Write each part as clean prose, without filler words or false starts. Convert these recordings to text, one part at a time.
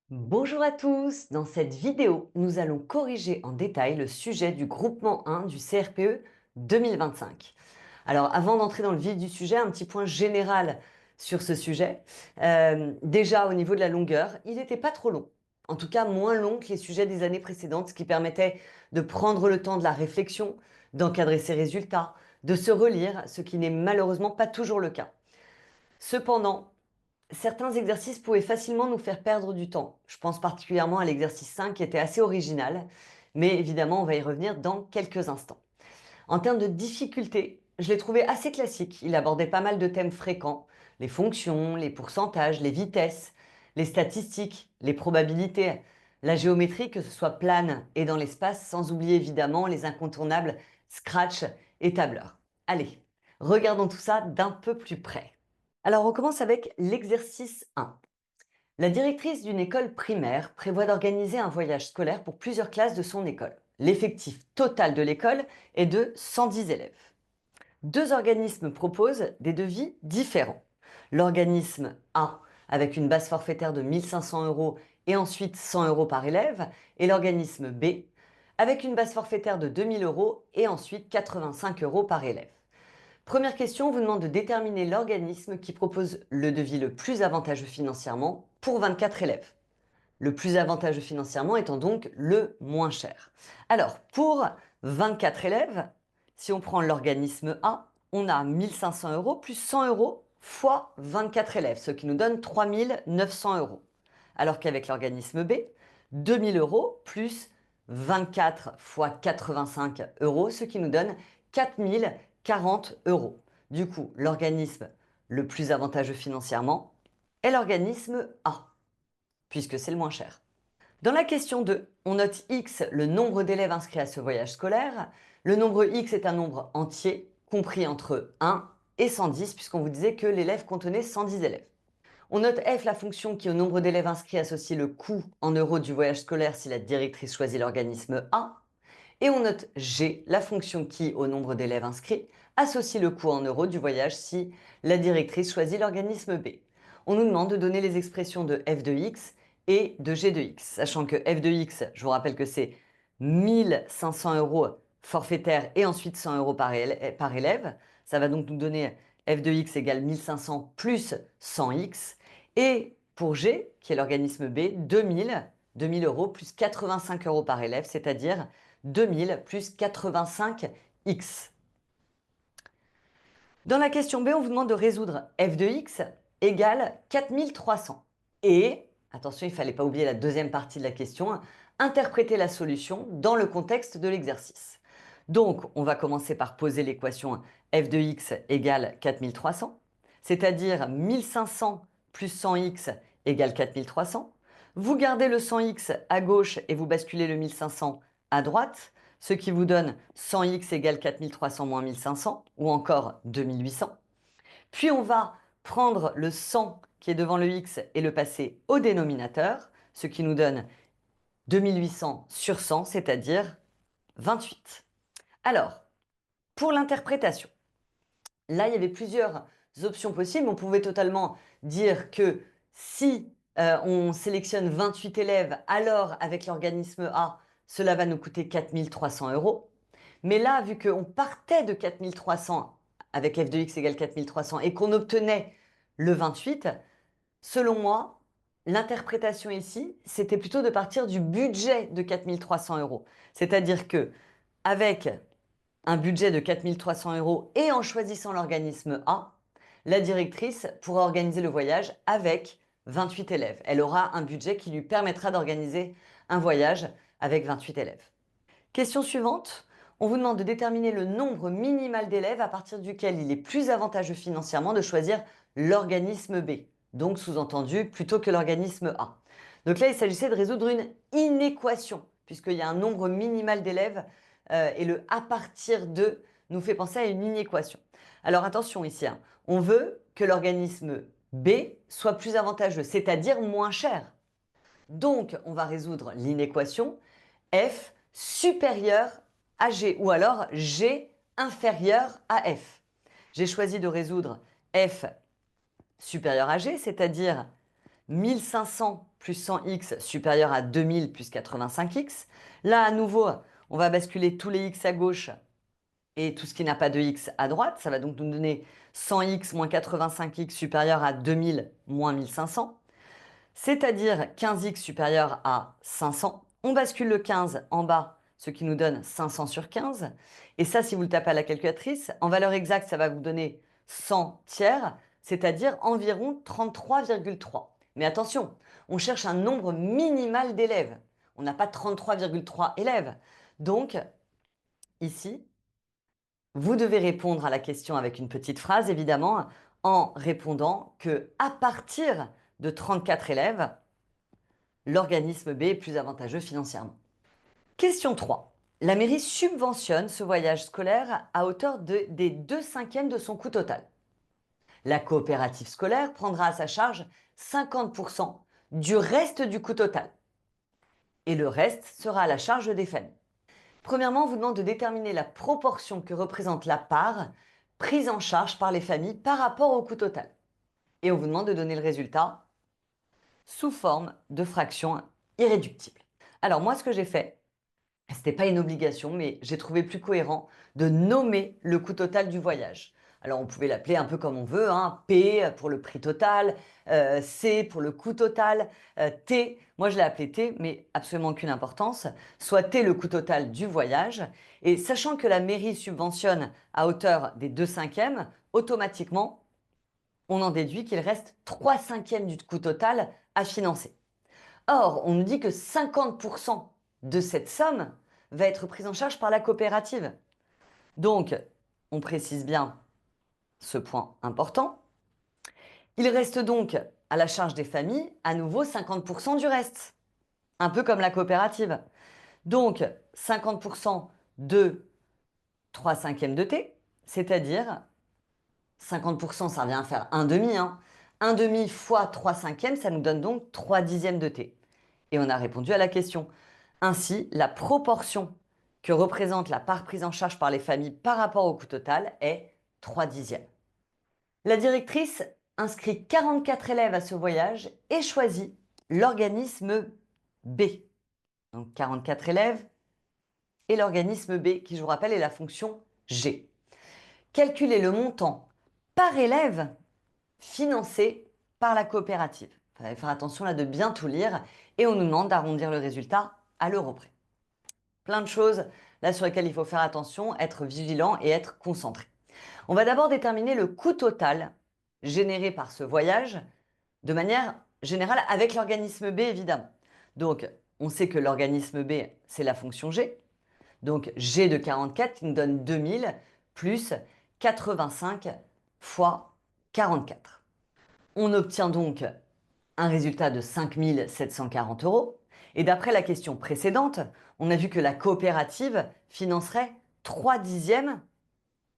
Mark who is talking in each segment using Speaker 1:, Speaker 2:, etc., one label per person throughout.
Speaker 1: Bonjour à tous, dans cette vidéo, nous allons corriger en détail le sujet du groupement 1 du CRPE 2025. Alors avant d'entrer dans le vif du sujet, un petit point général sur ce sujet. Déjà au niveau de la longueur, il n'était pas trop long, en tout cas moins long que les sujets des années précédentes, ce qui permettait de prendre le temps de la réflexion, d'encadrer ses résultats, de se relire, ce qui n'est malheureusement pas toujours le cas. Cependant, certains exercices pouvaient facilement nous faire perdre du temps. Je pense particulièrement à l'exercice 5 qui était assez original, mais évidemment on va y revenir dans quelques instants. En termes de difficulté, je l'ai trouvé assez classique. Il abordait pas mal de thèmes fréquents, les fonctions, les pourcentages, les vitesses, les statistiques, les probabilités, la géométrie, que ce soit plane et dans l'espace, sans oublier évidemment les incontournables Scratch et tableur. Allez, regardons tout ça d'un peu plus près. Alors on commence avec l'exercice 1. La directrice d'une école primaire prévoit d'organiser un voyage scolaire pour plusieurs classes de son école. L'effectif total de l'école est de 110 élèves. Deux organismes proposent des devis différents. L'organisme A, avec une base forfaitaire de 1500 euros et ensuite 100 euros par élève, et l'organisme B, avec une base forfaitaire de 2000 euros et ensuite 85 euros par élève. Première question, on vous demande de déterminer l'organisme qui propose le devis le plus avantageux financièrement pour 24 élèves. Le plus avantageux financièrement étant donc le moins cher. Alors, pour 24 élèves, si on prend l'organisme A, on a 1500 euros plus 100 euros fois 24 élèves, ce qui nous donne 3900 euros. Alors qu'avec l'organisme B, 2000 euros plus 24 fois 85 euros, ce qui nous donne 4040 euros. Du coup, l'organisme le plus avantageux financièrement est l'organisme A, puisque c'est le moins cher. Dans la question 2, on note X, le nombre d'élèves inscrits à ce voyage scolaire. Le nombre X est un nombre entier, compris entre 1 et 110, puisqu'on vous disait que l'élève contenait 110 élèves. On note F, la fonction qui, au nombre d'élèves inscrits, associe le coût en euros du voyage scolaire si la directrice choisit l'organisme A. Et on note G, la fonction qui, au nombre d'élèves inscrits, associe le coût en euros du voyage si la directrice choisit l'organisme B. On nous demande de donner les expressions de f de x et de g de x, sachant que f de x, je vous rappelle que c'est 1500 euros forfaitaire et ensuite 100 euros par élève. Ça va donc nous donner f de x égale 1500 plus 100x. Et pour g, qui est l'organisme B, 2000 euros plus 85 euros par élève, c'est-à-dire 2000 plus 85x. Dans la question B, on vous demande de résoudre f de x égale 4300. Et, attention, il ne fallait pas oublier la deuxième partie de la question, interpréter la solution dans le contexte de l'exercice. Donc, on va commencer par poser l'équation f de x égale 4300, c'est-à-dire 1500 plus 100x égale 4300. Vous gardez le 100x à gauche et vous basculez le 1500 à droite, ce qui vous donne 100x égale 4300 moins 1500, ou encore 2800. Puis on va prendre le 100 qui est devant le x et le passer au dénominateur, ce qui nous donne 2800 sur 100, c'est-à-dire 28. Alors, pour l'interprétation, là, il y avait plusieurs options possibles. On pouvait totalement dire que si on sélectionne 28 élèves, alors avec l'organisme A, cela va nous coûter 4300 euros. Mais là, vu qu'on partait de 4300 avec f de x égale 4300 et qu'on obtenait le 28, selon moi, l'interprétation ici, c'était plutôt de partir du budget de 4300 euros. C'est-à-dire que avec un budget de 4300 euros et en choisissant l'organisme A, la directrice pourra organiser le voyage avec 28 élèves. Elle aura un budget qui lui permettra d'organiser un voyage avec 28 élèves. Question suivante. On vous demande de déterminer le nombre minimal d'élèves à partir duquel il est plus avantageux financièrement de choisir l'organisme B. Donc sous-entendu plutôt que l'organisme A. Donc là, il s'agissait de résoudre une inéquation, puisqu'il y a un nombre minimal d'élèves et le à partir de nous fait penser à une inéquation. Alors attention ici, hein, on veut que l'organisme B soit plus avantageux, c'est-à-dire moins cher. Donc on va résoudre l'inéquation F supérieur à G ou alors G inférieur à F. J'ai choisi de résoudre F supérieur à G, c'est-à-dire 1500 plus 100x supérieur à 2000 plus 85x. Là, à nouveau, on va basculer tous les x à gauche et tout ce qui n'a pas de x à droite. Ça va donc nous donner 100x moins 85x supérieur à 2000 moins 1500, c'est-à-dire 15x supérieur à 500. On bascule le 15 en bas, ce qui nous donne 500 sur 15. Et ça, si vous le tapez à la calculatrice, en valeur exacte, ça va vous donner 100 tiers, c'est-à-dire environ 33,3. Mais attention, on cherche un nombre minimal d'élèves. On n'a pas 33,3 élèves. Donc, ici, vous devez répondre à la question avec une petite phrase, évidemment, en répondant que à partir de 34 élèves, l'organisme B est plus avantageux financièrement. Question 3. La mairie subventionne ce voyage scolaire à hauteur des 2/5 de son coût total. La coopérative scolaire prendra à sa charge 50% du reste du coût total. Et le reste sera à la charge des familles. Premièrement, on vous demande de déterminer la proportion que représente la part prise en charge par les familles par rapport au coût total. Et on vous demande de donner le résultat sous forme de fraction irréductible. Alors moi, ce que j'ai fait, ce n'était pas une obligation, mais j'ai trouvé plus cohérent de nommer le coût total du voyage. Alors on pouvait l'appeler un peu comme on veut, hein, P pour le prix total, C pour le coût total, T, moi je l'ai appelé T, mais absolument aucune importance, soit T le coût total du voyage. Et sachant que la mairie subventionne à hauteur des 2/5, automatiquement, on en déduit qu'il reste 3/5 du coût total à financer. Or, on nous dit que 50% de cette somme va être prise en charge par la coopérative. Donc, on précise bien ce point important. Il reste donc à la charge des familles, à nouveau 50% du reste, un peu comme la coopérative. Donc, 50% de 3/5 de T, c'est-à-dire 50%, ça revient à faire 1 demi. 1 demi fois 3/5, ça nous donne donc 3/10 de T. Et on a répondu à la question. Ainsi, la proportion que représente la part prise en charge par les familles par rapport au coût total est 3/10. La directrice inscrit 44 élèves à ce voyage et choisit l'organisme B. Donc 44 élèves et l'organisme B, qui je vous rappelle est la fonction G. Calculer le montant par élève financé par la coopérative. Il fallait faire attention là de bien tout lire et on nous demande d'arrondir le résultat à l'euro près. Plein de choses là sur lesquelles il faut faire attention, être vigilant et être concentré. On va d'abord déterminer le coût total généré par ce voyage de manière générale avec l'organisme B évidemment. Donc on sait que l'organisme B c'est la fonction G. Donc G de 44 qui nous donne 2000 plus 85 fois 44. On obtient donc un résultat de 5 740 euros. Et d'après la question précédente, on a vu que la coopérative financerait 3/10,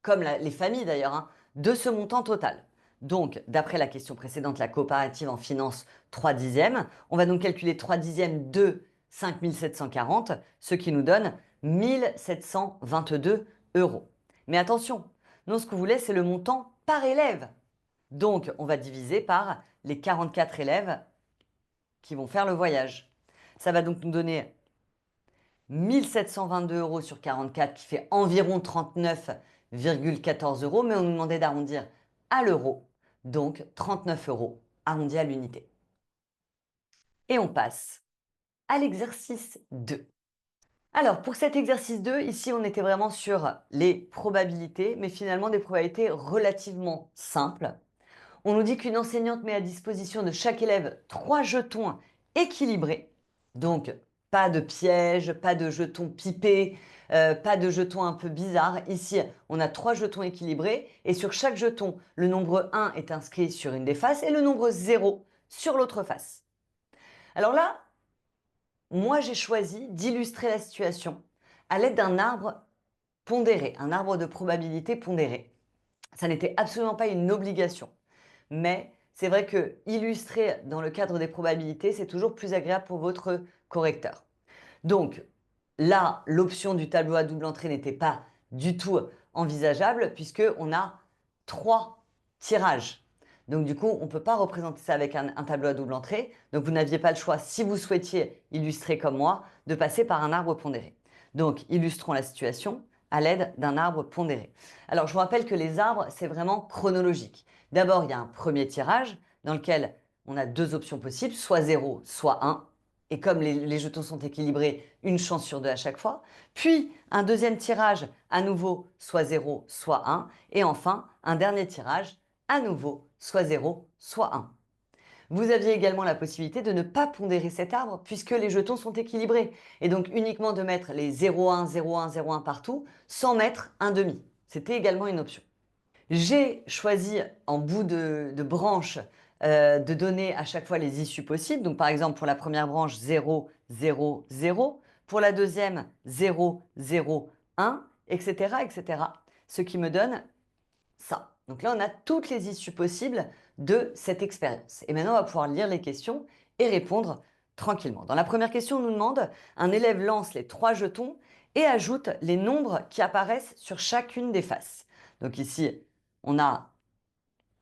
Speaker 1: comme les familles d'ailleurs, de ce montant total. Donc, d'après la question précédente, la coopérative en finance 3/10. On va donc calculer 3/10 de 5 740, ce qui nous donne 1722 euros. Mais attention, non, ce que vous voulez, c'est le montant par élève. Donc, on va diviser par les 44 élèves qui vont faire le voyage. Ça va donc nous donner 1722 euros sur 44, qui fait environ 39,14 euros, mais on nous demandait d'arrondir à l'euro, donc 39 euros arrondi à l'unité. Et on passe à l'exercice 2. Alors, pour cet exercice 2, ici, on était vraiment sur les probabilités, mais finalement des probabilités relativement simples. On nous dit qu'une enseignante met à disposition de chaque élève 3 jetons équilibrés. Donc, pas de piège, pas de jetons pipés, pas de jetons un peu bizarres. Ici, on a 3 jetons équilibrés et sur chaque jeton, le nombre 1 est inscrit sur une des faces et le nombre 0 sur l'autre face. Alors là, moi, j'ai choisi d'illustrer la situation à l'aide d'un arbre pondéré, un arbre de probabilité pondéré. Ça n'était absolument pas une obligation. Mais c'est vrai que illustrer dans le cadre des probabilités, c'est toujours plus agréable pour votre correcteur. Donc là, l'option du tableau à double entrée n'était pas du tout envisageable puisqu'on a 3 tirages. Donc du coup, on ne peut pas représenter ça avec un tableau à double entrée. Donc vous n'aviez pas le choix, si vous souhaitiez illustrer comme moi, de passer par un arbre pondéré. Donc illustrons la situation à l'aide d'un arbre pondéré. Alors je vous rappelle que les arbres, c'est vraiment chronologique. D'abord, il y a un premier tirage dans lequel on a deux options possibles, soit 0, soit 1. Et comme les jetons sont équilibrés, une chance sur deux à chaque fois. Puis un deuxième tirage, à nouveau, soit 0, soit 1. Et enfin, un dernier tirage, à nouveau, soit 0, soit 1. Vous aviez également la possibilité de ne pas pondérer cet arbre puisque les jetons sont équilibrés. Et donc uniquement de mettre les 0,1, 0,1, 0,1 partout sans mettre un demi. C'était également une option. J'ai choisi en bout de branche de donner à chaque fois les issues possibles. Donc par exemple pour la première branche 0, 0, 0. Pour la deuxième 0, 0, 1, etc., etc. Ce qui me donne ça. Donc là, on a toutes les issues possibles de cette expérience. Et maintenant, on va pouvoir lire les questions et répondre tranquillement. Dans la première question, on nous demande, un élève lance les trois jetons et ajoute les nombres qui apparaissent sur chacune des faces. Donc ici, on a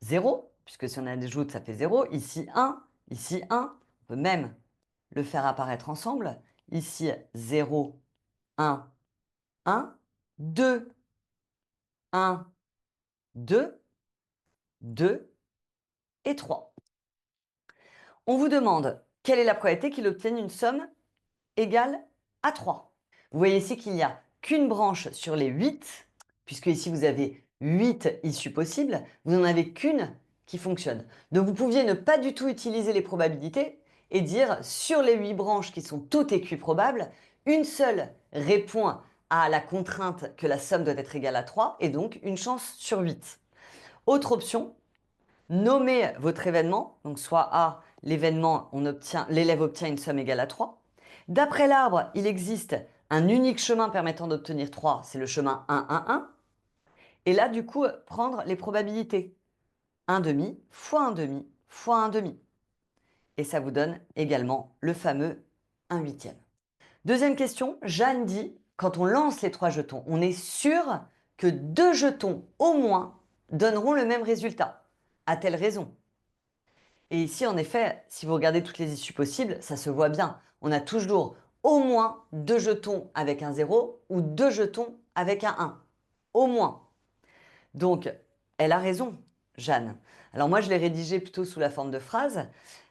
Speaker 1: 0, puisque si on ajoute, ça fait 0. Ici 1, ici 1. On peut même le faire apparaître ensemble. Ici 0, 1, 1, 2, 1, 2, 2 et 3. On vous demande quelle est la probabilité qu'il obtienne une somme égale à 3. Vous voyez ici qu'il n'y a qu'une branche sur les 8, puisque ici vous avez 8 issues possibles, vous n'en avez qu'une qui fonctionne. Donc vous pouviez ne pas du tout utiliser les probabilités et dire sur les 8 branches qui sont toutes équiprobables, une seule répond à la contrainte que la somme doit être égale à 3 et donc une chance sur 8. Autre option, nommez votre événement, donc soit A, l'événement, l'élève obtient une somme égale à 3. D'après l'arbre, il existe un unique chemin permettant d'obtenir 3, c'est le chemin 1, 1, 1. Et là, du coup, prendre les probabilités. 1 demi fois 1 demi fois 1 demi. Et ça vous donne également le fameux 1 huitième. Deuxième question, Jeanne dit, quand on lance les trois jetons, on est sûr que deux jetons au moins donneront le même résultat. A-t-elle raison? Et ici, en effet, si vous regardez toutes les issues possibles, ça se voit bien. On a toujours au moins deux jetons avec un 0 ou deux jetons avec un 1. Au moins. Donc, elle a raison, Jeanne. Alors moi, je l'ai rédigé plutôt sous la forme de phrase,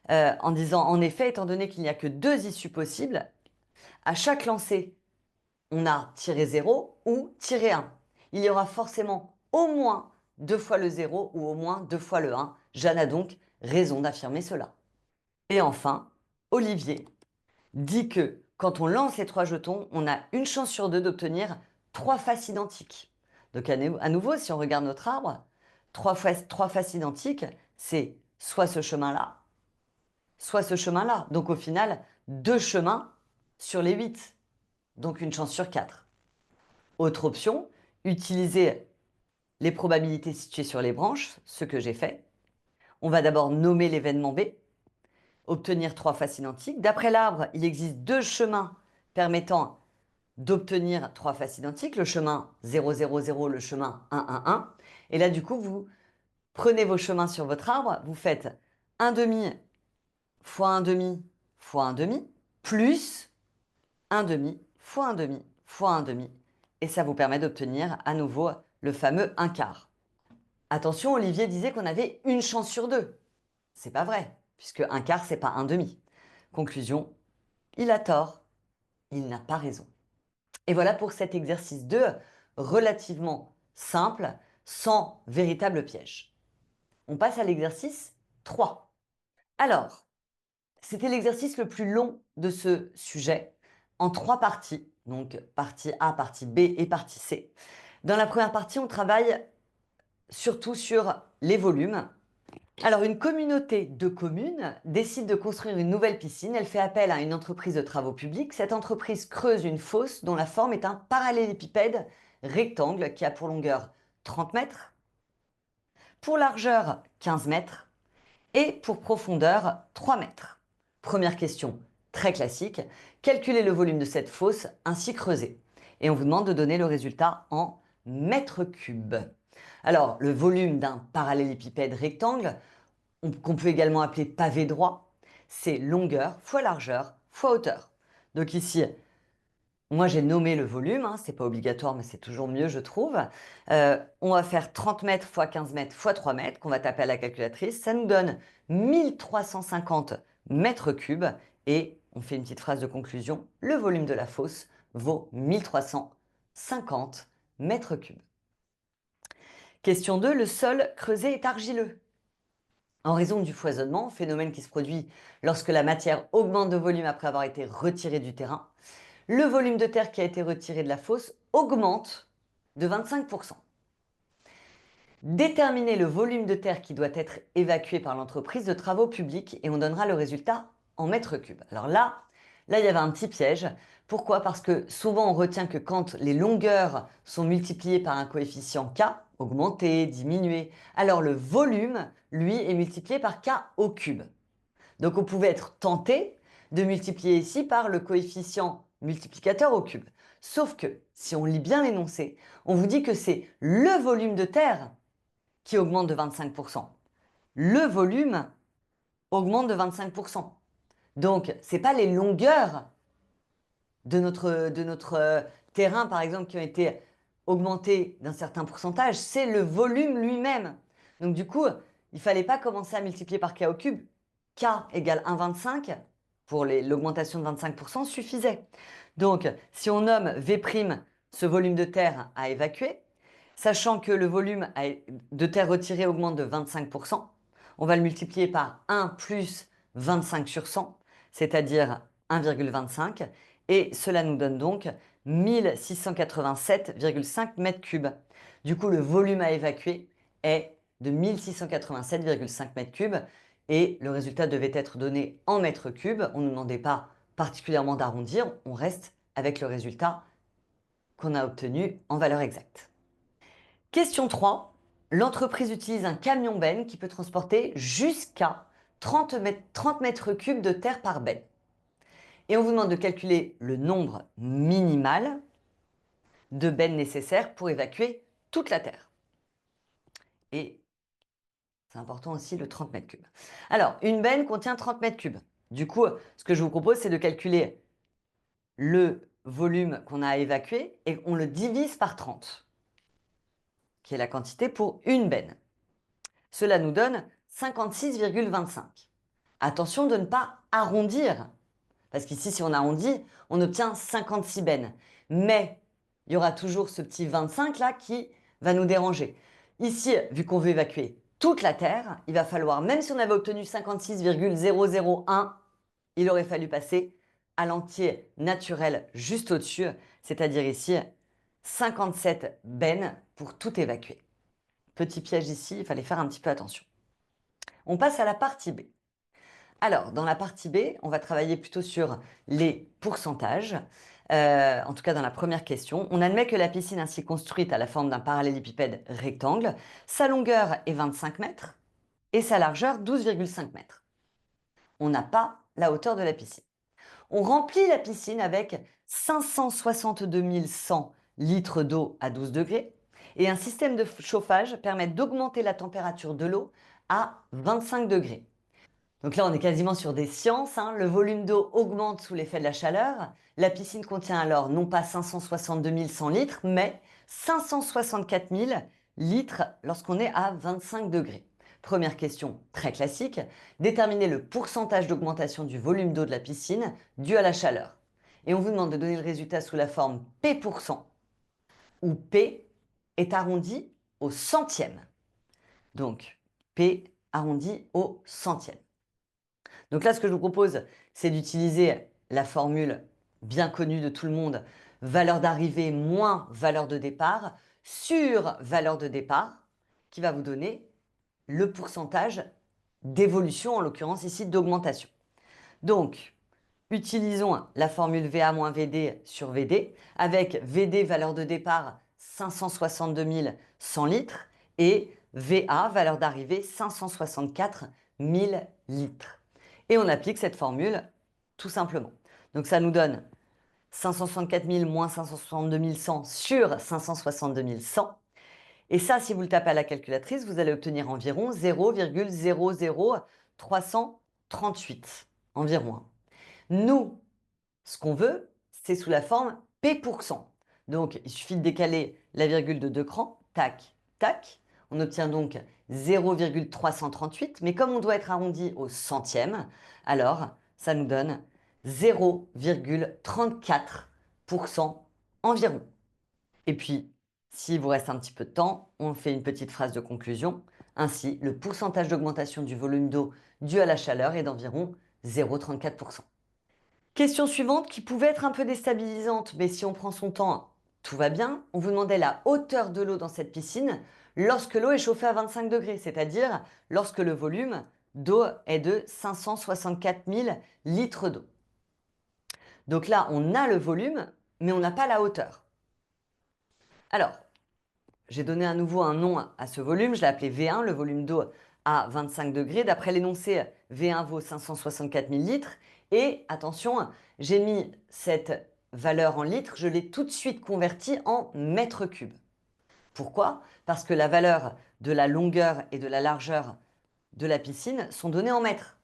Speaker 1: en disant, en effet, étant donné qu'il n'y a que deux issues possibles, à chaque lancer, on a tiré 0 ou tiré 1. Il y aura forcément au moins deux fois le 0 ou au moins deux fois le 1. Jeanne a donc raison d'affirmer cela. Et enfin, Olivier dit que quand on lance les trois jetons, on a une chance sur deux d'obtenir trois faces identiques. Donc à nouveau, si on regarde notre arbre, trois faces identiques, c'est soit ce chemin-là, soit ce chemin-là. Donc au final, deux chemins sur les 8. Donc une chance sur 4. Autre option, utiliser les probabilités situées sur les branches, ce que j'ai fait. On va d'abord nommer l'événement B, obtenir trois faces identiques. D'après l'arbre, il existe deux chemins permettant d'obtenir trois faces identiques, le chemin 0, 0, 0, le chemin 1, 1, 1. Et là, du coup, vous prenez vos chemins sur votre arbre, vous faites 1 demi fois 1 demi fois 1 demi, plus 1 demi fois 1 demi fois 1 demi. Et ça vous permet d'obtenir à nouveau le fameux 1 quart. Attention, Olivier disait qu'on avait une chance sur deux. C'est pas vrai, puisque 1 quart, c'est pas 1 demi. Conclusion, il a tort, il n'a pas raison. Et voilà pour cet exercice 2, relativement simple, sans véritable piège. On passe à l'exercice 3. Alors, c'était l'exercice le plus long de ce sujet, en trois parties, donc partie A, partie B et partie C. Dans la première partie, on travaille surtout sur les volumes. Alors, une communauté de communes décide de construire une nouvelle piscine. Elle fait appel à une entreprise de travaux publics. Cette entreprise creuse une fosse dont la forme est un parallélépipède rectangle qui a pour longueur 30 mètres, pour largeur 15 mètres et pour profondeur 3 mètres. Première question, très classique. Calculez le volume de cette fosse ainsi creusée. Et on vous demande de donner le résultat en mètres cubes. Alors, le volume d'un parallélépipède rectangle, qu'on peut également appeler pavé droit, c'est longueur fois largeur fois hauteur. Donc ici, moi j'ai nommé le volume, hein, c'est pas obligatoire, mais c'est toujours mieux, je trouve. On va faire 30 mètres fois 15 mètres fois 3 mètres, qu'on va taper à la calculatrice. Ça nous donne 1350 mètres cubes. Et on fait une petite phrase de conclusion. Le volume de la fosse vaut 1350 mètres cubes. Question 2, le sol creusé est argileux. En raison du foisonnement, phénomène qui se produit lorsque la matière augmente de volume après avoir été retirée du terrain, le volume de terre qui a été retiré de la fosse augmente de 25%. Déterminer le volume de terre qui doit être évacué par l'entreprise de travaux publics et on donnera le résultat en mètres cubes. Alors là, il y avait un petit piège. Pourquoi? Parce que souvent on retient que quand les longueurs sont multipliées par un coefficient K, augmenté, diminué, alors le volume, lui, est multiplié par K au cube. Donc on pouvait être tenté de multiplier ici par le coefficient multiplicateur au cube. Sauf que, si on lit bien l'énoncé, on vous dit que c'est le volume de terre qui augmente de 25%. Le volume augmente de 25%. Donc, ce n'est pas les longueurs de notre terrain, par exemple, qui ont été augmentées d'un certain pourcentage, c'est le volume lui-même. Donc, du coup, il ne fallait pas commencer à multiplier par k au cube. K égale 1,25 pour l'augmentation de 25% suffisait. Donc, si on nomme V' ce volume de terre à évacuer, sachant que le volume de terre retirée augmente de 25%, on va le multiplier par 1 plus 25 sur 100, c'est-à-dire 1,25, et cela nous donne donc 1687,5 mètres cubes. Du coup, le volume à évacuer est de 1687,5 mètres cubes, et le résultat devait être donné en mètres cubes. On ne nous demandait pas particulièrement d'arrondir, on reste avec le résultat qu'on a obtenu en valeur exacte. Question 3. L'entreprise utilise un camion benne qui peut transporter jusqu'à 30 mètres cubes de terre par benne. Et on vous demande de calculer le nombre minimal de bennes nécessaires pour évacuer toute la terre. Et c'est important aussi le 30 mètres cubes. Alors, une benne contient 30 mètres cubes. Du coup, ce que je vous propose, c'est de calculer le volume qu'on a à évacuer et on le divise par 30, qui est la quantité pour une benne. Cela nous donne 56,25. Attention de ne pas arrondir, parce qu'ici, si on arrondit, on obtient 56 bennes. Mais il y aura toujours ce petit 25 là qui va nous déranger. Ici, vu qu'on veut évacuer toute la Terre, il va falloir, même si on avait obtenu 56,001, il aurait fallu passer à l'entier naturel juste au-dessus, c'est-à-dire ici 57 bennes pour tout évacuer. Petit piège ici, il fallait faire un petit peu attention. On passe à la partie B. Alors, dans la partie B, on va travailler plutôt sur les pourcentages. En tout cas, dans la première question, on admet que la piscine ainsi construite a la forme d'un parallélépipède rectangle. Sa longueur est 25 mètres et sa largeur 12,5 mètres. On n'a pas la hauteur de la piscine. On remplit la piscine avec 562 100 litres d'eau à 12 degrés et un système de chauffage permet d'augmenter la température de l'eau à 25 degrés. Donc là, on est quasiment sur des sciences, hein. Le volume d'eau augmente sous l'effet de la chaleur. La piscine contient alors non pas 562 100 litres, mais 564 000 litres lorsqu'on est à 25 degrés. Première question très classique, déterminer le pourcentage d'augmentation du volume d'eau de la piscine dû à la chaleur. Et on vous demande de donner le résultat sous la forme P%, où P est arrondi au centième. Donc P arrondi au centième. Donc là, ce que je vous propose, c'est d'utiliser la formule bien connue de tout le monde, valeur d'arrivée moins valeur de départ, sur valeur de départ, qui va vous donner le pourcentage d'évolution, en l'occurrence ici d'augmentation. Donc, utilisons la formule VA moins VD sur VD, avec VD valeur de départ 562 100 litres et VA valeur d'arrivée 564 000 litres. Et on applique cette formule tout simplement. Donc ça nous donne 564 000 moins 562 100 sur 562 100. Et ça, si vous le tapez à la calculatrice, vous allez obtenir environ 0,00338. Environ, hein. Nous, ce qu'on veut, c'est sous la forme P%. Donc, il suffit de décaler la virgule de 2 crans, tac, tac. On obtient donc 0,338, mais comme on doit être arrondi au centième, alors ça nous donne 0,34% environ. Et puis, s'il vous reste un petit peu de temps, on fait une petite phrase de conclusion. Ainsi, le pourcentage d'augmentation du volume d'eau dû à la chaleur est d'environ 0,34%. Question suivante qui pouvait être un peu déstabilisante, mais si on prend son temps, tout va bien. On vous demandait la hauteur de l'eau dans cette piscine lorsque l'eau est chauffée à 25 degrés, c'est-à-dire lorsque le volume d'eau est de 564 000 litres d'eau. Donc là, on a le volume, mais on n'a pas la hauteur. Alors, j'ai donné à nouveau un nom à ce volume, je l'ai appelé V1, le volume d'eau à 25 degrés. D'après l'énoncé, V1 vaut 564 000 litres. Et attention, j'ai mis cette valeur en litres, je l'ai tout de suite convertie en mètres cubes. Pourquoi? Parce que la valeur de la longueur et de la largeur de la piscine sont données en mètres.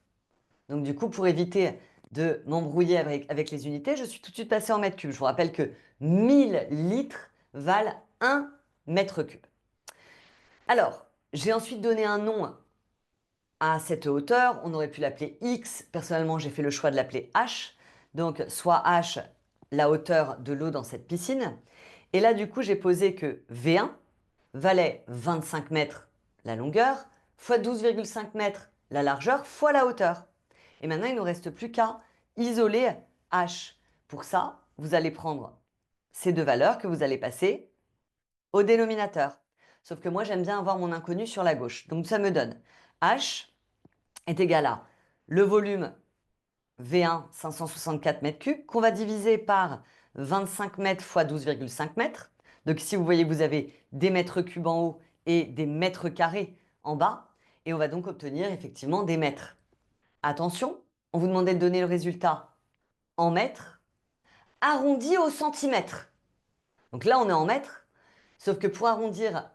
Speaker 1: Donc du coup, pour éviter de m'embrouiller avec les unités, je suis tout de suite passé en mètres cubes. Je vous rappelle que 1000 litres valent 1 mètre cube. Alors, j'ai ensuite donné un nom à cette hauteur. On aurait pu l'appeler X. Personnellement, j'ai fait le choix de l'appeler H. Donc, soit H, la hauteur de l'eau dans cette piscine. Et là, du coup, j'ai posé que V1 valait 25 mètres la longueur, fois 12,5 mètres la largeur, fois la hauteur. Et maintenant, il ne nous reste plus qu'à isoler H. Pour ça, vous allez prendre ces deux valeurs que vous allez passer au dénominateur. Sauf que moi, j'aime bien avoir mon inconnu sur la gauche. Donc, ça me donne H est égal à le volume V1, 564 mètres cubes, qu'on va diviser par 25 mètres fois 12,5 mètres. Donc ici, vous voyez, vous avez des mètres cubes en haut et des mètres carrés en bas. Et on va donc obtenir effectivement des mètres. Attention, on vous demandait de donner le résultat en mètres, arrondi au centimètre. Donc là, on est en mètres, sauf que pour arrondir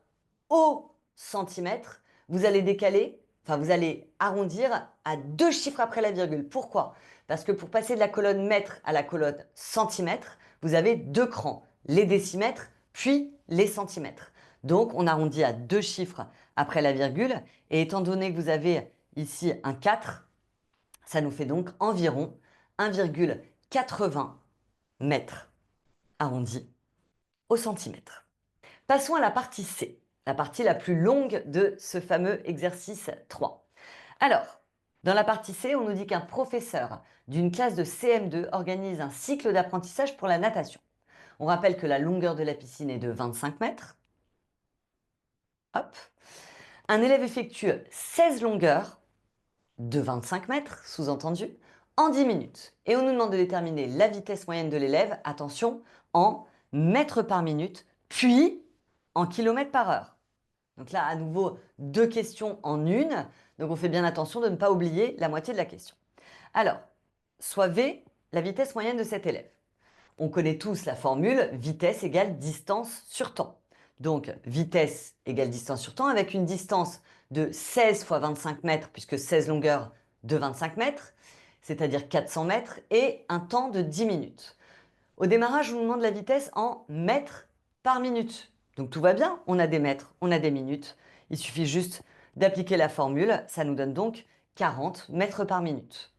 Speaker 1: au centimètre, vous allez décaler, enfin vous allez arrondir à 2 chiffres après la virgule. Pourquoi? Parce que pour passer de la colonne mètre à la colonne centimètre, vous avez 2 crans, les décimètres puis les centimètres. Donc on arrondit à 2 chiffres après la virgule, et étant donné que vous avez ici un 4, ça nous fait donc environ 1,80 mètres arrondi au centimètre. Passons à la partie C, la partie la plus longue de ce fameux exercice 3. Alors, dans la partie C, on nous dit qu'un professeur d'une classe de CM2 organise un cycle d'apprentissage pour la natation. On rappelle que la longueur de la piscine est de 25 mètres. Hop. Un élève effectue 16 longueurs de 25 mètres, sous-entendu, en 10 minutes. Et on nous demande de déterminer la vitesse moyenne de l'élève, attention, en mètres par minute, puis en kilomètres par heure. Donc là, à nouveau, deux questions en une. Donc on fait bien attention de ne pas oublier la moitié de la question. Alors, soit V, la vitesse moyenne de cet élève. On connaît tous la formule vitesse égale distance sur temps. Donc vitesse égale distance sur temps avec une distance de 16 fois 25 mètres, puisque 16 longueurs de 25 mètres, c'est-à-dire 400 mètres, et un temps de 10 minutes. Au démarrage, on nous demande la vitesse en mètres par minute. Donc tout va bien, on a des mètres, on a des minutes. Il suffit juste d'appliquer la formule, ça nous donne donc 40 mètres par minute.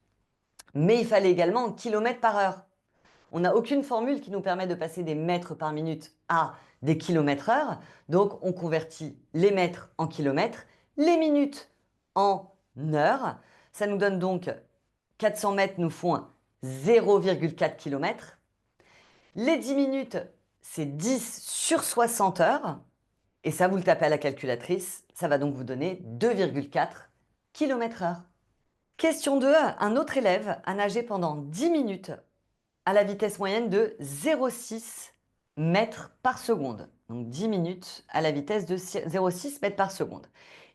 Speaker 1: Mais il fallait également en kilomètres par heure. On n'a aucune formule qui nous permet de passer des mètres par minute à des kilomètres heure. Donc on convertit les mètres en kilomètres, les minutes en heures. Ça nous donne donc 400 mètres nous font 0,4 km. Les 10 minutes, c'est 10 sur 60 heures. Et ça, vous le tapez à la calculatrice. Ça va donc vous donner 2,4 km/h. Question 2. Un autre élève a nagé pendant 10 minutes à la vitesse moyenne de 0,6 mètres par seconde. Donc 10 minutes à la vitesse de 0,6 mètres par seconde.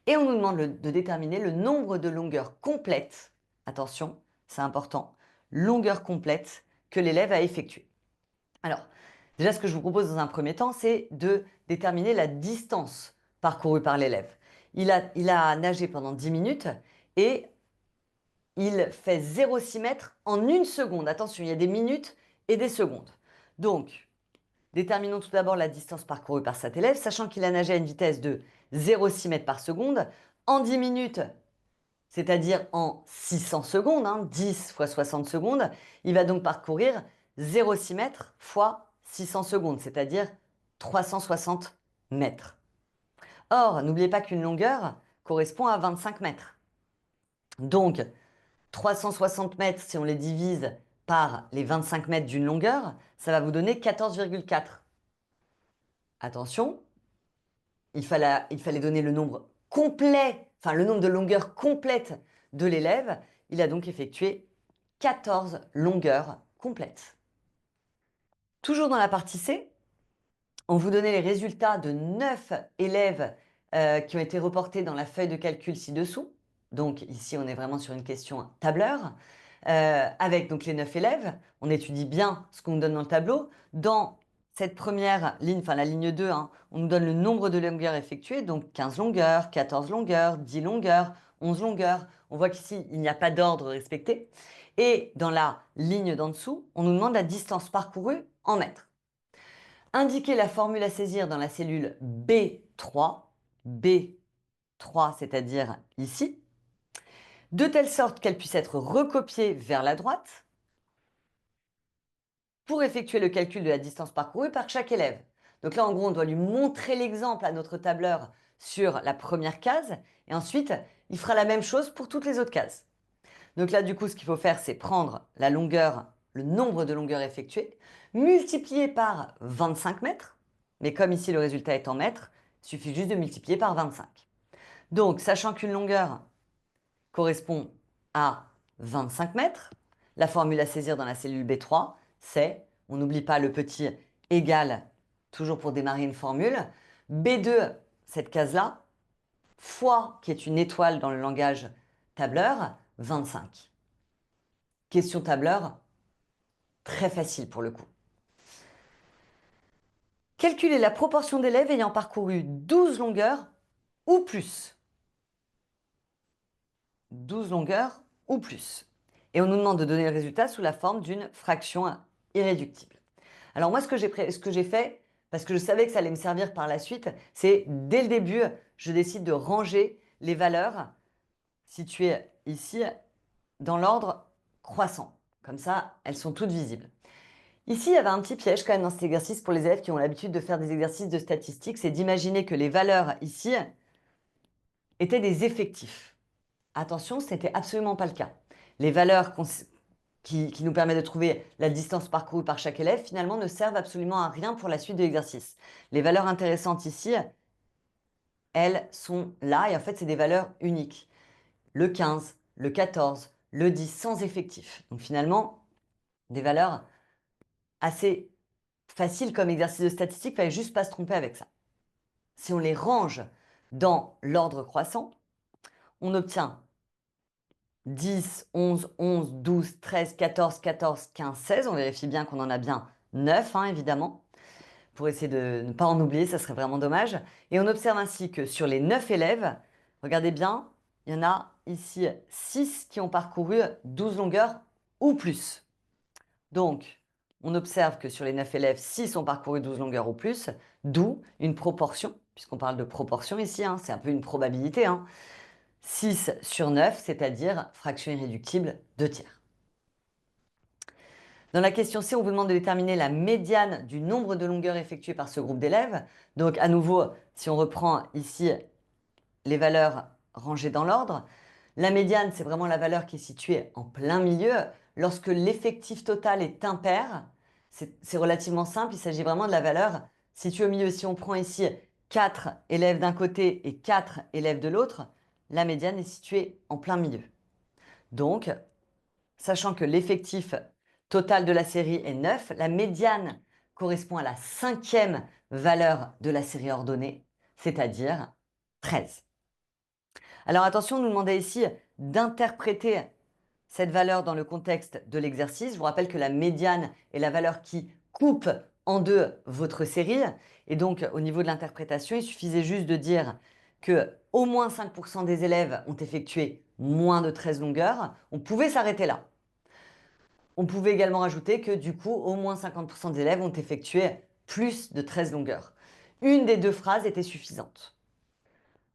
Speaker 1: Et on nous demande de déterminer le nombre de longueurs complètes. Attention, c'est important. Longueur complète que l'élève a effectuée. Alors, déjà, ce que je vous propose dans un premier temps, c'est de déterminer la distance parcouru par l'élève. Il a nagé pendant 10 minutes et il fait 0,6 mètres en 1 seconde. Attention, il y a des minutes et des secondes. Donc, déterminons tout d'abord la distance parcourue par cet élève, sachant qu'il a nagé à une vitesse de 0,6 mètres par seconde. En 10 minutes, c'est-à-dire en 600 secondes, 10 fois 60 secondes, il va donc parcourir 0,6 mètres fois 600 secondes, c'est-à-dire 360 mètres. Or, n'oubliez pas qu'une longueur correspond à 25 mètres. Donc, 360 mètres, si on les divise par les 25 mètres d'une longueur, ça va vous donner 14,4. Attention, il fallait donner le nombre complet, enfin le nombre de longueurs complètes de l'élève. Il a donc effectué 14 longueurs complètes. Toujours dans la partie C, on vous donnait les résultats de 9 élèves qui ont été reportés dans la feuille de calcul ci-dessous. Donc ici, on est vraiment sur une question tableur. Avec donc les 9 élèves, on étudie bien ce qu'on nous donne dans le tableau. Dans cette première ligne, enfin la ligne 2, on nous donne le nombre de longueurs effectuées, donc 15 longueurs, 14 longueurs, 10 longueurs, 11 longueurs. On voit qu'ici, il n'y a pas d'ordre respecté. Et dans la ligne d'en dessous, on nous demande la distance parcourue en mètres. Indiquez la formule à saisir dans la cellule B3, B3, c'est-à-dire ici, de telle sorte qu'elle puisse être recopiée vers la droite pour effectuer le calcul de la distance parcourue par chaque élève. Donc là, en gros, on doit lui montrer l'exemple à notre tableur sur la première case, et ensuite, il fera la même chose pour toutes les autres cases. Donc là, du coup, ce qu'il faut faire, c'est prendre la longueur, le nombre de longueurs effectuées, multiplier par 25 mètres, mais comme ici le résultat est en mètres, il suffit juste de multiplier par 25. Donc, sachant qu'une longueur correspond à 25 mètres, la formule à saisir dans la cellule B3, c'est, on n'oublie pas le petit égal, toujours pour démarrer une formule, B2, cette case-là, fois, qui est une étoile dans le langage tableur, 25. Question tableur, très facile pour le coup. Calculez la proportion d'élèves ayant parcouru 12 longueurs ou plus. 12 longueurs ou plus. Et on nous demande de donner le résultat sous la forme d'une fraction irréductible. Alors moi, ce que j'ai fait, parce que je savais que ça allait me servir par la suite, c'est dès le début, je décide de ranger les valeurs situées ici dans l'ordre croissant. Comme ça, elles sont toutes visibles. Ici, il y avait un petit piège quand même dans cet exercice pour les élèves qui ont l'habitude de faire des exercices de statistiques, c'est d'imaginer que les valeurs ici étaient des effectifs. Attention, ce n'était absolument pas le cas. Les valeurs qui nous permettent de trouver la distance parcourue par chaque élève, finalement, ne servent absolument à rien pour la suite de l'exercice. Les valeurs intéressantes ici, elles sont là, et en fait, c'est des valeurs uniques. Le 15, le 14, le 10, sans effectif. Donc finalement, des valeurs assez facile comme exercice de statistique, il fallait juste pas se tromper avec ça. Si on les range dans l'ordre croissant, on obtient 10, 11, 11, 12, 13, 14, 14, 15, 16. On vérifie bien qu'on en a bien 9, évidemment, pour essayer de ne pas en oublier, ça serait vraiment dommage. Et on observe ainsi que sur les 9 élèves, regardez bien, il y en a ici 6 qui ont parcouru 12 longueurs ou plus. Donc, on observe que sur les 9 élèves, 6 ont parcouru 12 longueurs ou plus, d'où une proportion, puisqu'on parle de proportion ici, c'est un peu une probabilité, 6 sur 9, c'est-à-dire fraction irréductible 2 tiers. Dans la question C, on vous demande de déterminer la médiane du nombre de longueurs effectuées par ce groupe d'élèves. Donc, à nouveau, si on reprend ici les valeurs rangées dans l'ordre, la médiane, c'est vraiment la valeur qui est située en plein milieu. Lorsque l'effectif total est impair, c'est relativement simple, il s'agit vraiment de la valeur située au milieu. Si on prend ici 4 élèves d'un côté et 4 élèves de l'autre, la médiane est située en plein milieu. Donc, sachant que l'effectif total de la série est 9, la médiane correspond à la 5e valeur de la série ordonnée, c'est-à-dire 13. Alors attention, on nous demandait ici d'interpréter cette valeur dans le contexte de l'exercice. Je vous rappelle que la médiane est la valeur qui coupe en deux votre série. Et donc, au niveau de l'interprétation, il suffisait juste de dire que au moins 5% des élèves ont effectué moins de 13 longueurs. On pouvait s'arrêter là. On pouvait également rajouter que du coup, au moins 50% des élèves ont effectué plus de 13 longueurs. Une des deux phrases était suffisante.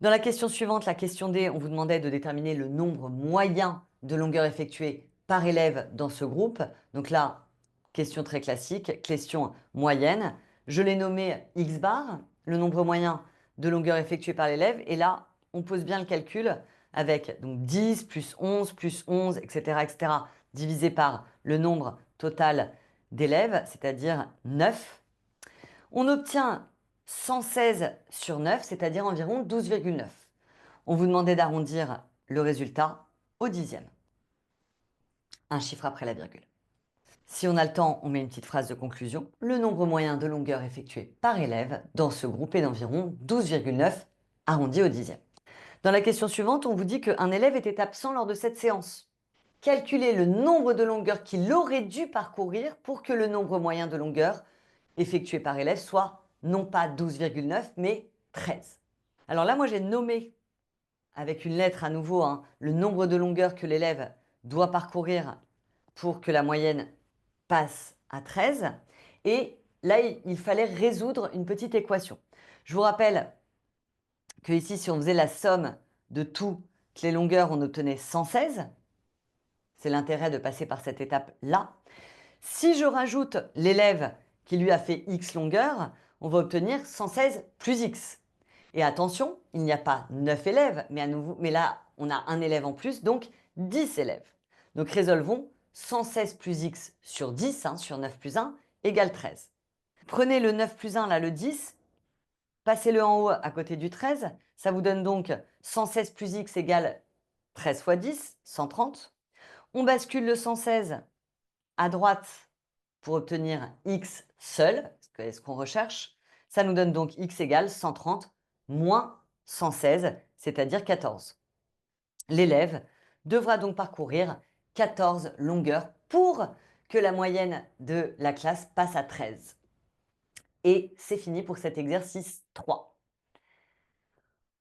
Speaker 1: Dans la question suivante, la question D, on vous demandait de déterminer le nombre moyen de longueurs effectuées par élève dans ce groupe. Donc là, question très classique, question moyenne. Je l'ai nommé X bar, le nombre moyen de longueurs effectuées par l'élève. Et là, on pose bien le calcul avec donc 10 plus 11, etc., etc., divisé par le nombre total d'élèves, c'est-à-dire 9. On obtient 116 sur 9, c'est-à-dire environ 12,9. On vous demandait d'arrondir le résultat au dixième. Un chiffre après la virgule. Si on a le temps, on met une petite phrase de conclusion. Le nombre moyen de longueurs effectuées par élève dans ce groupe est d'environ 12,9 arrondi au dixième. Dans la question suivante, on vous dit qu'un élève était absent lors de cette séance. Calculez le nombre de longueurs qu'il aurait dû parcourir pour que le nombre moyen de longueurs effectuées par élève soit non pas 12,9 mais 13. Alors là, moi j'ai nommé avec une lettre à nouveau le nombre de longueurs que l'élève doit parcourir pour que la moyenne passe à 13. Et là, il fallait résoudre une petite équation. Je vous rappelle que ici, si on faisait la somme de toutes les longueurs, on obtenait 116. C'est l'intérêt de passer par cette étape-là. Si je rajoute l'élève qui lui a fait x longueurs, on va obtenir 116 plus x. Et attention, il n'y a pas 9 élèves, mais là, on a un élève en plus, donc 10 élèves. Donc résolvons 116 plus x sur 10, sur 9 plus 1, égale 13. Prenez le 9 plus 1, là, le 10, passez-le en haut à côté du 13, ça vous donne donc 116 plus x égale 13 fois 10, 130. On bascule le 116 à droite pour obtenir x seul, ce qu'on recherche. Ça nous donne donc x égale 130 moins 116, c'est-à-dire 14. L'élève devra donc parcourir 14 longueurs pour que la moyenne de la classe passe à 13. Et c'est fini pour cet exercice 3.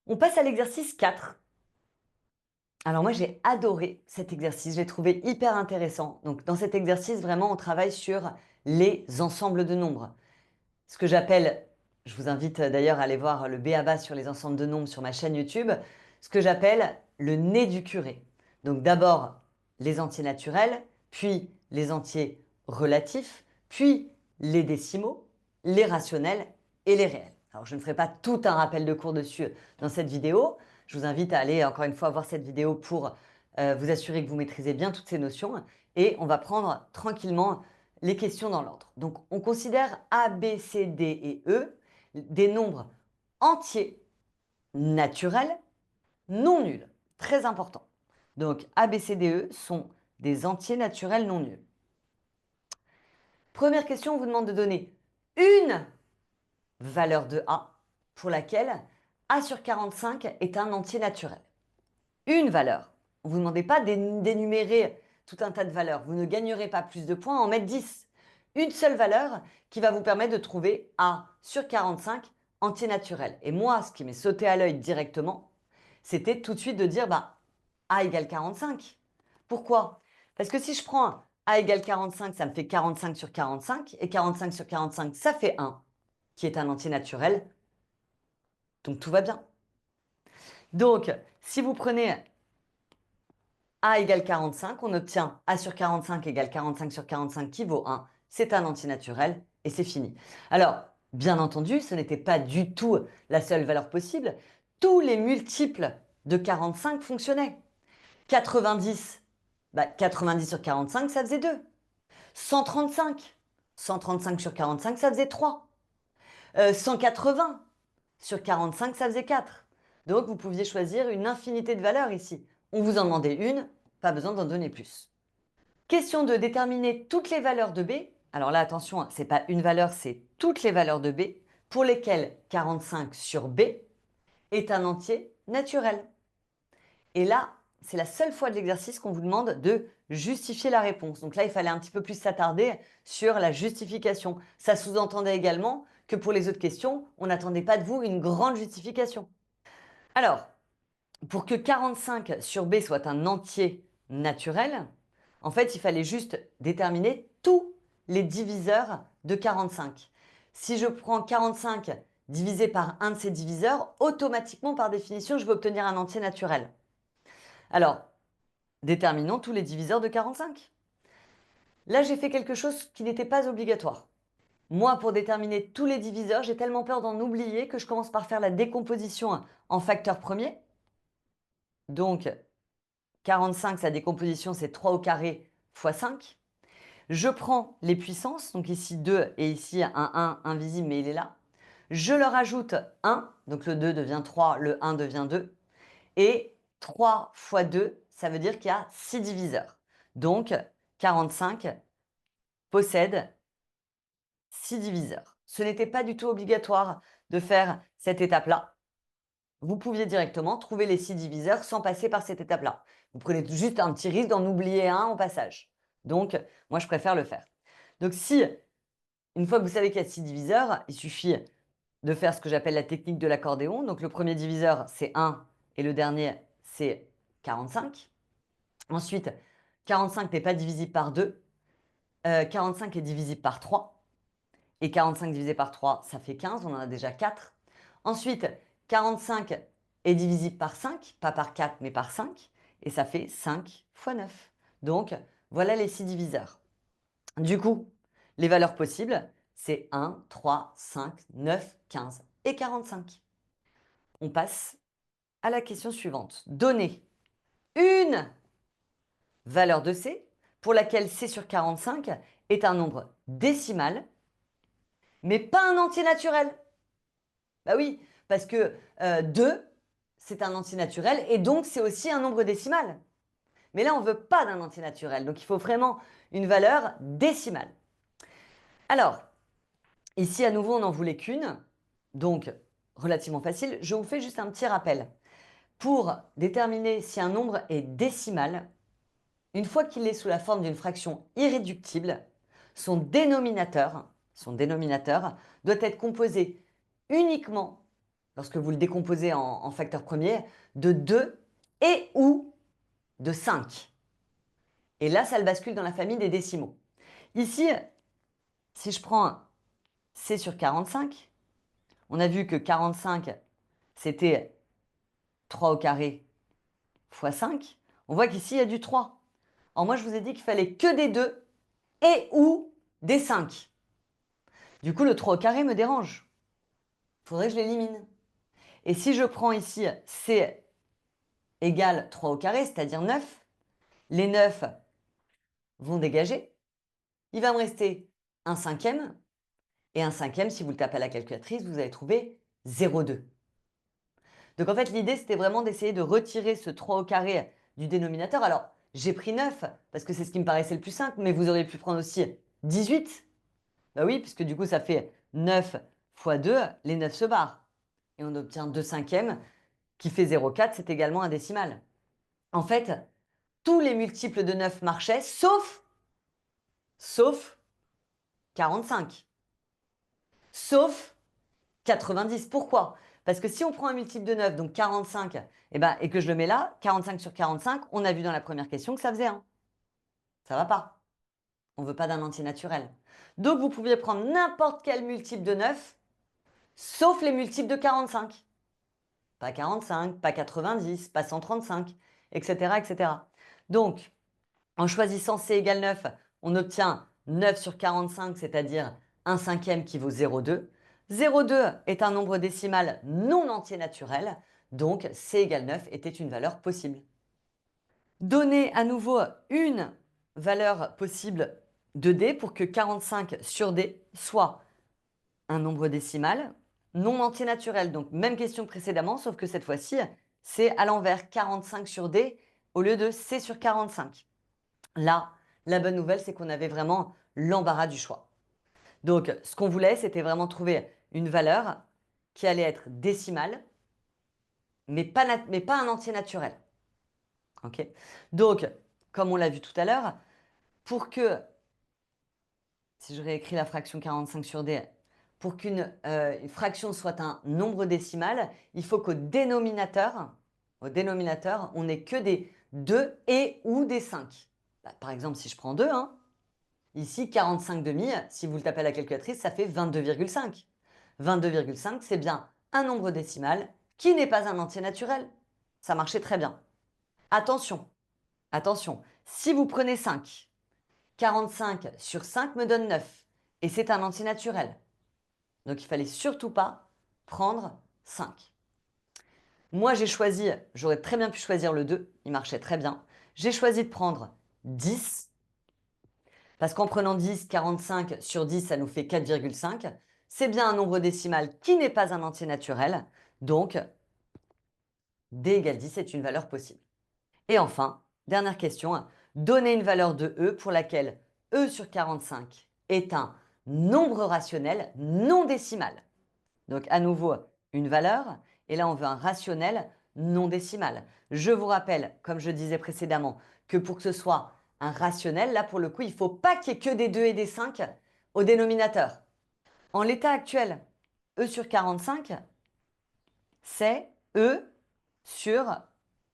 Speaker 1: On passe à l'exercice 4. Alors moi, j'ai adoré cet exercice, je l'ai trouvé hyper intéressant. Donc dans cet exercice, vraiment, on travaille sur les ensembles de nombres. Ce que j'appelle, je vous invite d'ailleurs à aller voir le b.a.-ba sur les ensembles de nombres sur ma chaîne YouTube, ce que j'appelle le nez du curé. Donc d'abord les entiers naturels, puis les entiers relatifs, puis les décimaux, les rationnels et les réels. Alors je ne ferai pas tout un rappel de cours dessus dans cette vidéo. Je vous invite à aller encore une fois voir cette vidéo pour vous assurer que vous maîtrisez bien toutes ces notions. Et on va prendre tranquillement les questions dans l'ordre. Donc, on considère A, B, C, D et E des nombres entiers, naturels, non nuls. Très important. Donc, A, B, C, D, E sont des entiers naturels non nuls. Première question, on vous demande de donner une valeur de A pour laquelle A sur 45 est un entier naturel. Une valeur. On ne vous demandez pas d'énumérer tout un tas de valeurs. Vous ne gagnerez pas plus de points à en mettre 10. Une seule valeur qui va vous permettre de trouver A sur 45 entier naturel. Et moi, ce qui m'est sauté à l'œil directement, c'était tout de suite de dire A égale 45. Pourquoi? Parce que si je prends A égale 45, ça me fait 45 sur 45. Et 45 sur 45, ça fait 1, qui est un entier naturel. Donc tout va bien. Donc, si vous prenez A égale 45, on obtient A sur 45 égale 45 sur 45 qui vaut 1. C'est un entier naturel et c'est fini. Alors, bien entendu, ce n'était pas du tout la seule valeur possible. Tous les multiples de 45 fonctionnaient. 90, 90 sur 45, ça faisait 2. 135, 135 sur 45, ça faisait 3. 180 sur 45, ça faisait 4. Donc, vous pouviez choisir une infinité de valeurs ici. On vous en demandait une, pas besoin d'en donner plus. Question de déterminer toutes les valeurs de B. Alors là, attention, ce n'est pas une valeur, c'est toutes les valeurs de B pour lesquelles 45 sur B est un entier naturel. Et là, c'est la seule fois de l'exercice qu'on vous demande de justifier la réponse. Donc là, il fallait un petit peu plus s'attarder sur la justification. Ça sous-entendait également que pour les autres questions, on n'attendait pas de vous une grande justification. Alors, pour que 45 sur B soit un entier naturel, en fait, il fallait juste déterminer tous les diviseurs de 45. Si je prends 45 divisé par un de ces diviseurs, automatiquement, par définition, je vais obtenir un entier naturel. Alors, déterminons tous les diviseurs de 45. Là, j'ai fait quelque chose qui n'était pas obligatoire. Moi, pour déterminer tous les diviseurs, j'ai tellement peur d'en oublier que je commence par faire la décomposition en facteurs premiers. Donc, 45, sa décomposition, c'est 3 au carré fois 5. Je prends les puissances, donc ici 2 et ici un 1 invisible, mais il est là. Je leur ajoute 1, donc le 2 devient 3, le 1 devient 2. Et 3 fois 2, ça veut dire qu'il y a 6 diviseurs. Donc, 45 possède 6 diviseurs. Ce n'était pas du tout obligatoire de faire cette étape-là. Vous pouviez directement trouver les 6 diviseurs sans passer par cette étape-là. Vous prenez juste un petit risque d'en oublier un au passage. Donc, moi, je préfère le faire. Donc, si, une fois que vous savez qu'il y a 6 diviseurs, il suffit de faire ce que j'appelle la technique de l'accordéon. Donc, le premier diviseur, c'est 1 et le dernier, c'est 45. Ensuite, 45 n'est pas divisible par 2. 45 est divisible par 3. Et 45 divisé par 3, ça fait 15. On en a déjà 4. Ensuite, 45 est divisible par 5, pas par 4, mais par 5. Et ça fait 5 fois 9. Donc, voilà les 6 diviseurs. Du coup, les valeurs possibles, c'est 1, 3, 5, 9, 15 et 45. On passe à la question suivante. Donner une valeur de C pour laquelle C sur 45 est un nombre décimal, mais pas un entier naturel. Bah oui, parce que 2, c'est un entier naturel et donc c'est aussi un nombre décimal. Mais là, on ne veut pas d'un entier naturel, donc il faut vraiment une valeur décimale. Alors, ici, à nouveau, on n'en voulait qu'une, donc relativement facile. Je vous fais juste un petit rappel. Pour déterminer si un nombre est décimal, une fois qu'il est sous la forme d'une fraction irréductible, son dénominateur doit être composé uniquement, lorsque vous le décomposez en facteur premier, de 2 et ou de 5. Et là, ça le bascule dans la famille des décimaux. Ici, si je prends C sur 45, on a vu que 45, c'était 3 au carré fois 5. On voit qu'ici, il y a du 3. Alors moi, je vous ai dit qu'il fallait que des 2 et ou des 5. Du coup, le 3 au carré me dérange. Il faudrait que je l'élimine. Et si je prends ici C égale 3 au carré, c'est-à-dire 9, les 9 vont dégager. Il va me rester un cinquième. Et un cinquième, si vous le tapez à la calculatrice, vous allez trouver 0,2. Donc en fait, l'idée, c'était vraiment d'essayer de retirer ce 3 au carré du dénominateur. Alors, j'ai pris 9 parce que c'est ce qui me paraissait le plus simple, mais vous auriez pu prendre aussi 18. Bah oui, puisque du coup, ça fait 9 fois 2, les 9 se barrent. Et on obtient 2 cinquièmes qui fait 0,4, c'est également un décimal. En fait, tous les multiples de 9 marchaient, sauf 45. Sauf 90. Pourquoi? Parce que si on prend un multiple de 9, donc 45, et que je le mets là, 45 sur 45, on a vu dans la première question que ça faisait 1. Ça va pas. On ne veut pas d'un entier naturel. Donc vous pouviez prendre n'importe quel multiple de 9, sauf les multiples de 45. Pas 45, pas 90, pas 135, etc. etc. Donc, en choisissant C égale 9, on obtient 9 sur 45, c'est-à-dire un cinquième qui vaut 0,2. 0,2 est un nombre décimal non entier naturel, donc C égale 9 était une valeur possible. Donner à nouveau une valeur possible de D pour que 45 sur D soit un nombre décimal non entier naturel. Donc même question que précédemment, sauf que cette fois-ci, c'est à l'envers, 45 sur D au lieu de C sur 45. Là, la bonne nouvelle, c'est qu'on avait vraiment l'embarras du choix. Donc, ce qu'on voulait, c'était vraiment trouver une valeur qui allait être décimale, mais pas un entier naturel. Ok. Donc, comme on l'a vu tout à l'heure, pour que, si je réécris la fraction 45 sur d, pour qu'une fraction soit un nombre décimal, il faut au dénominateur, on n'ait que des 2 et ou des 5. Bah, par exemple, si je prends 2, hein, ici 45 demi, si vous le tapez à la calculatrice, ça fait 22,5. 22,5, c'est bien un nombre décimal qui n'est pas un entier naturel. Ça marchait très bien. Attention, attention, si vous prenez 5, 45 sur 5 me donne 9, et c'est un entier naturel. Donc il fallait surtout pas prendre 5. Moi j'ai choisi, j'aurais très bien pu choisir le 2, il marchait très bien. J'ai choisi de prendre 10, parce qu'en prenant 10, 45 sur 10, ça nous fait 4,5. C'est bien un nombre décimal qui n'est pas un entier naturel, donc d égale 10 est une valeur possible. Et enfin, dernière question, donner une valeur de e pour laquelle e sur 45 est un nombre rationnel non décimal. Donc à nouveau, une valeur, et là on veut un rationnel non décimal. Je vous rappelle, comme je disais précédemment, que pour que ce soit un rationnel, là pour le coup, il ne faut pas qu'il y ait que des 2 et des 5 au dénominateur. En l'état actuel, e sur 45, c'est e sur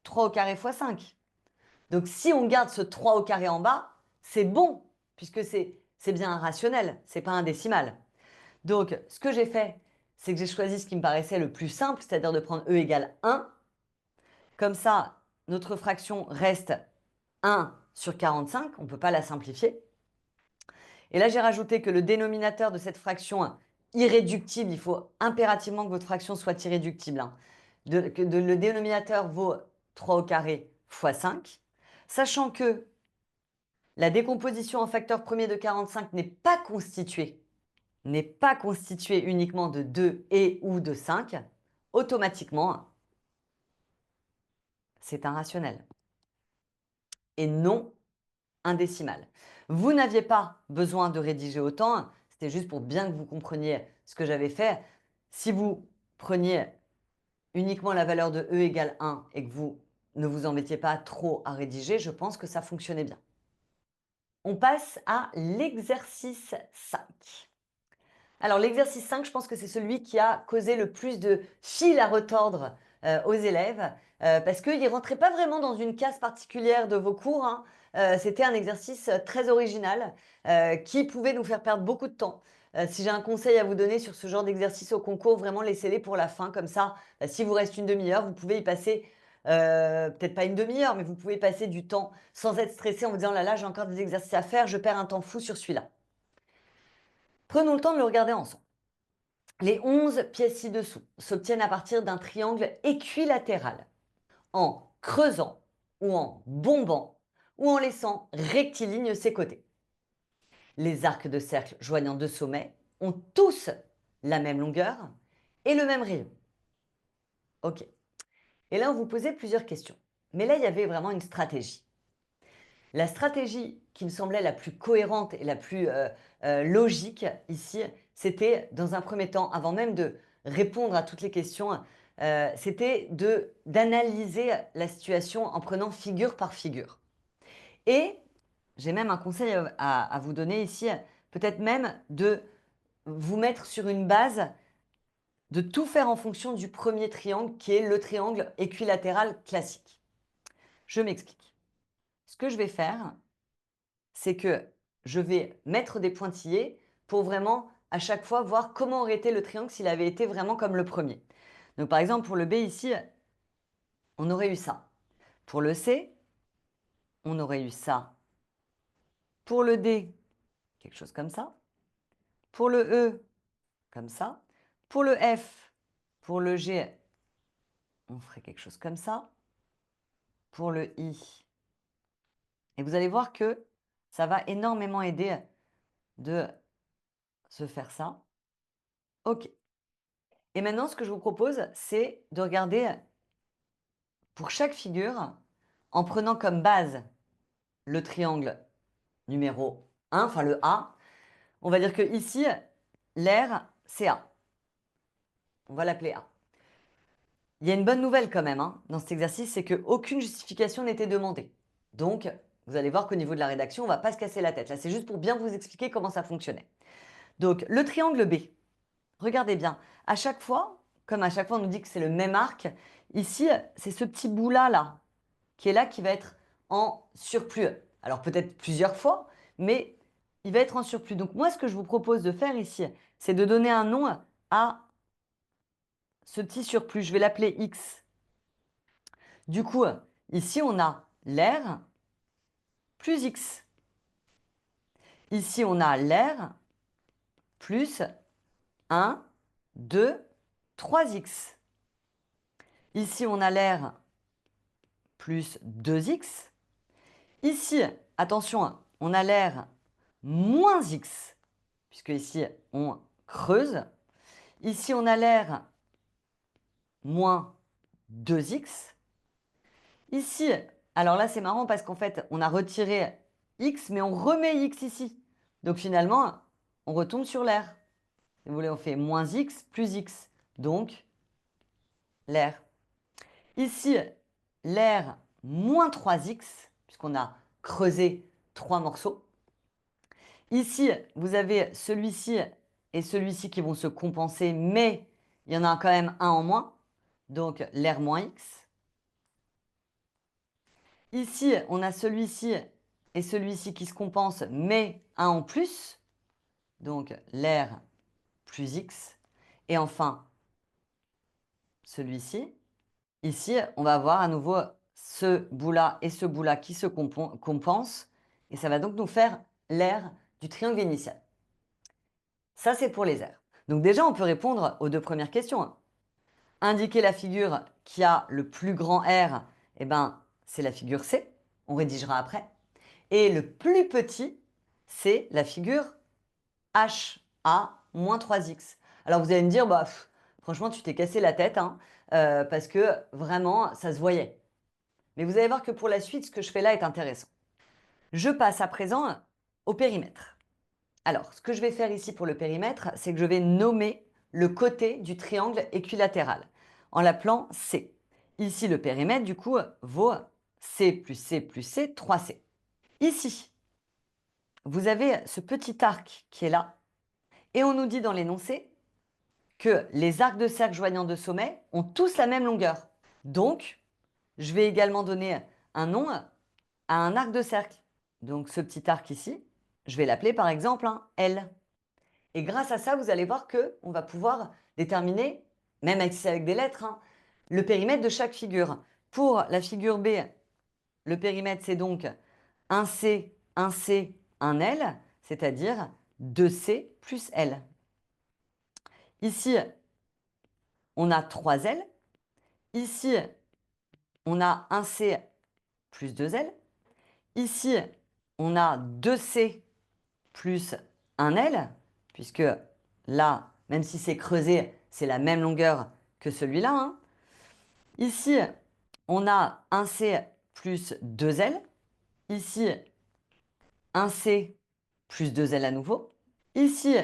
Speaker 1: 3 au carré fois 5. Donc si on garde ce 3 au carré en bas, c'est bon, puisque c'est bien un rationnel, c'est pas un décimal. Donc ce que j'ai fait, c'est que j'ai choisi ce qui me paraissait le plus simple, c'est-à-dire de prendre e égale 1. Comme ça, notre fraction reste 1 sur 45, on ne peut pas la simplifier. Et là, j'ai rajouté que le dénominateur de cette fraction irréductible, il faut impérativement que votre fraction soit irréductible, hein, le dénominateur vaut 3 au carré fois 5, sachant que la décomposition en facteur premier de 45 n'est pas constituée uniquement de 2 et ou de 5, automatiquement, c'est un rationnel et non un décimal. Vous n'aviez pas besoin de rédiger autant, c'était juste pour bien que vous compreniez ce que j'avais fait. Si vous preniez uniquement la valeur de e égale 1 et que vous ne vous embêtiez pas trop à rédiger, je pense que ça fonctionnait bien. On passe à l'exercice 5. Alors l'exercice 5, je pense que c'est celui qui a causé le plus de fil à retordre aux élèves parce qu'il ne rentrait pas vraiment dans une case particulière de vos cours, hein. C'était un exercice très original qui pouvait nous faire perdre beaucoup de temps. Si j'ai un conseil à vous donner sur ce genre d'exercice au concours, vraiment laissez-les pour la fin. Comme ça, si vous reste une demi-heure, vous pouvez y passer, peut-être pas une demi-heure, mais vous pouvez passer du temps sans être stressé en vous disant, là là, j'ai encore des exercices à faire, je perds un temps fou sur celui-là. Prenons le temps de le regarder ensemble. Les 11 pièces ci-dessous s'obtiennent à partir d'un triangle équilatéral en creusant ou en bombant ou en laissant rectiligne ses côtés. Les arcs de cercle joignant deux sommets ont tous la même longueur et le même rayon. Ok. Et là, on vous posait plusieurs questions. Mais là, il y avait vraiment une stratégie. La stratégie qui me semblait la plus cohérente et la plus logique ici, c'était dans un premier temps, avant même de répondre à toutes les questions, c'était d'analyser la situation en prenant figure par figure. Et j'ai même un conseil à vous donner ici, peut-être même de vous mettre sur une base, de tout faire en fonction du premier triangle qui est le triangle équilatéral classique. Je m'explique. Ce que je vais faire, c'est que je vais mettre des pointillés pour vraiment à chaque fois voir comment aurait été le triangle s'il avait été vraiment comme le premier. Donc par exemple pour le B ici, on aurait eu ça. Pour le C, on aurait eu ça. Pour le D, quelque chose comme ça. Pour le E, comme ça. Pour le F, pour le G, on ferait quelque chose comme ça. Pour le I. Et vous allez voir que ça va énormément aider de se faire ça. OK. Et maintenant, ce que je vous propose, c'est de regarder pour chaque figure en prenant comme base le triangle numéro 1, enfin le A. On va dire que ici, l'air, c'est A. On va l'appeler A. Il y a une bonne nouvelle quand même hein, dans cet exercice, c'est qu'aucune justification n'était demandée. Donc, vous allez voir qu'au niveau de la rédaction, on ne va pas se casser la tête. Là, c'est juste pour bien vous expliquer comment ça fonctionnait. Donc, le triangle B, regardez bien. À chaque fois, comme à chaque fois on nous dit que c'est le même arc, ici, c'est ce petit bout-là, là, qui est là, qui va être en surplus. Alors peut-être plusieurs fois, mais il va être en surplus. Donc moi, ce que je vous propose de faire ici, c'est de donner un nom à ce petit surplus. Je vais l'appeler X. Du coup, ici, on a l'air plus X. Ici, on a l'air plus 1, 2, 3X. Ici, on a l'air plus 2X. Ici, attention, on a l'air moins X, puisque ici, on creuse. Ici, on a l'air moins 2X. Ici, alors là, c'est marrant parce qu'en fait, on a retiré X, mais on remet X ici. Donc finalement, on retombe sur l'air. Si vous voulez, on fait moins X plus X. Donc, l'air. Ici, l'air moins 3X, puisqu'on a creusé 3 morceaux. Ici, vous avez celui-ci et celui-ci qui vont se compenser, mais il y en a quand même un en moins. Donc, l'air moins X. Ici, on a celui-ci et celui-ci qui se compensent, mais un en plus. Donc, l'air plus X. Et enfin, celui-ci. Ici, on va avoir à nouveau ce bout-là et ce bout-là qui se compensent. Et ça va donc nous faire l'air du triangle initial. Ça, c'est pour les airs. Donc déjà, on peut répondre aux deux premières questions, hein. Indiquer la figure qui a le plus grand R, eh ben, c'est la figure C. On rédigera après. Et le plus petit, c'est la figure H, A, moins 3x. Alors vous allez me dire, bah, franchement, tu t'es cassé la tête, hein, parce que vraiment, ça se voyait. Mais vous allez voir que pour la suite, ce que je fais là est intéressant. Je passe à présent au périmètre. Alors, ce que je vais faire ici pour le périmètre, c'est que je vais nommer le côté du triangle équilatéral en l'appelant C. Ici, le périmètre, du coup, vaut C plus C plus C, 3C. Ici, vous avez ce petit arc qui est là, et on nous dit dans l'énoncé que les arcs de cercle joignant deux sommets ont tous la même longueur. Donc, je vais également donner un nom à un arc de cercle. Donc, ce petit arc ici, je vais l'appeler par exemple un L. Et grâce à ça, vous allez voir qu'on va pouvoir déterminer, même si c'est avec des lettres, hein, le périmètre de chaque figure. Pour la figure B, le périmètre, c'est donc 1C, 1C, 1L, c'est-à-dire 2C plus L. Ici, on a 3L. Ici, on a 1C plus 2L. Ici, on a 2C plus 1L, puisque là, même si c'est creusé, c'est la même longueur que celui-là, hein. Ici, on a 1C plus 2L. Ici, 1C plus 2L à nouveau. Ici,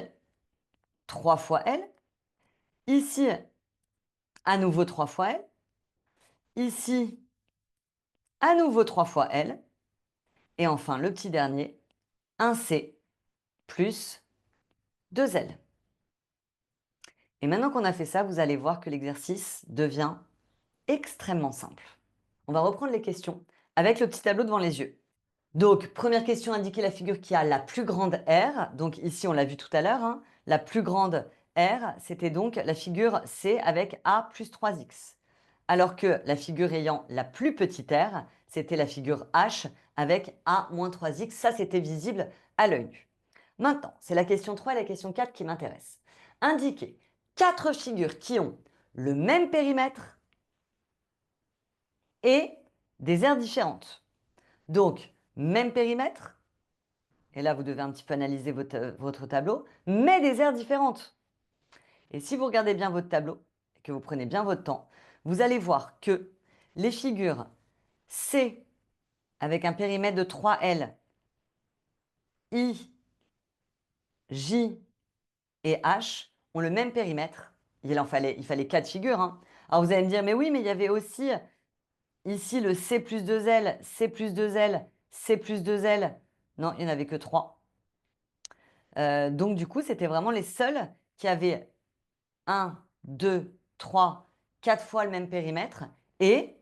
Speaker 1: 3 fois L. Ici, à nouveau 3 fois L. Ici, à nouveau 3 fois L. Et enfin, le petit dernier, 1C plus 2L. Et maintenant qu'on a fait ça, vous allez voir que l'exercice devient extrêmement simple. On va reprendre les questions avec le petit tableau devant les yeux. Donc, première question, indiquer la figure qui a la plus grande R. Donc ici, on l'a vu tout à l'heure, hein, la plus grande R, c'était donc la figure C avec A plus 3x. Alors que la figure ayant la plus petite R, c'était la figure H avec A moins 3x. Ça, c'était visible à l'œil nu. Maintenant, c'est la question 3 et la question 4 qui m'intéressent. Indiquer 4 figures qui ont le même périmètre et des aires différentes. Donc, même périmètre, et là vous devez un petit peu analyser votre tableau, mais des aires différentes. Et si vous regardez bien votre tableau, et que vous prenez bien votre temps, vous allez voir que les figures C avec un périmètre de 3L, I, J et H ont le même périmètre. Il fallait 4 figures, hein. Alors vous allez me dire, mais oui, mais il y avait aussi ici le C plus 2L, C plus 2L, C plus 2L. Non, il n'y en avait que 3. Donc du coup, c'était vraiment les seuls qui avaient 1, 2, 3, 4 fois le même périmètre et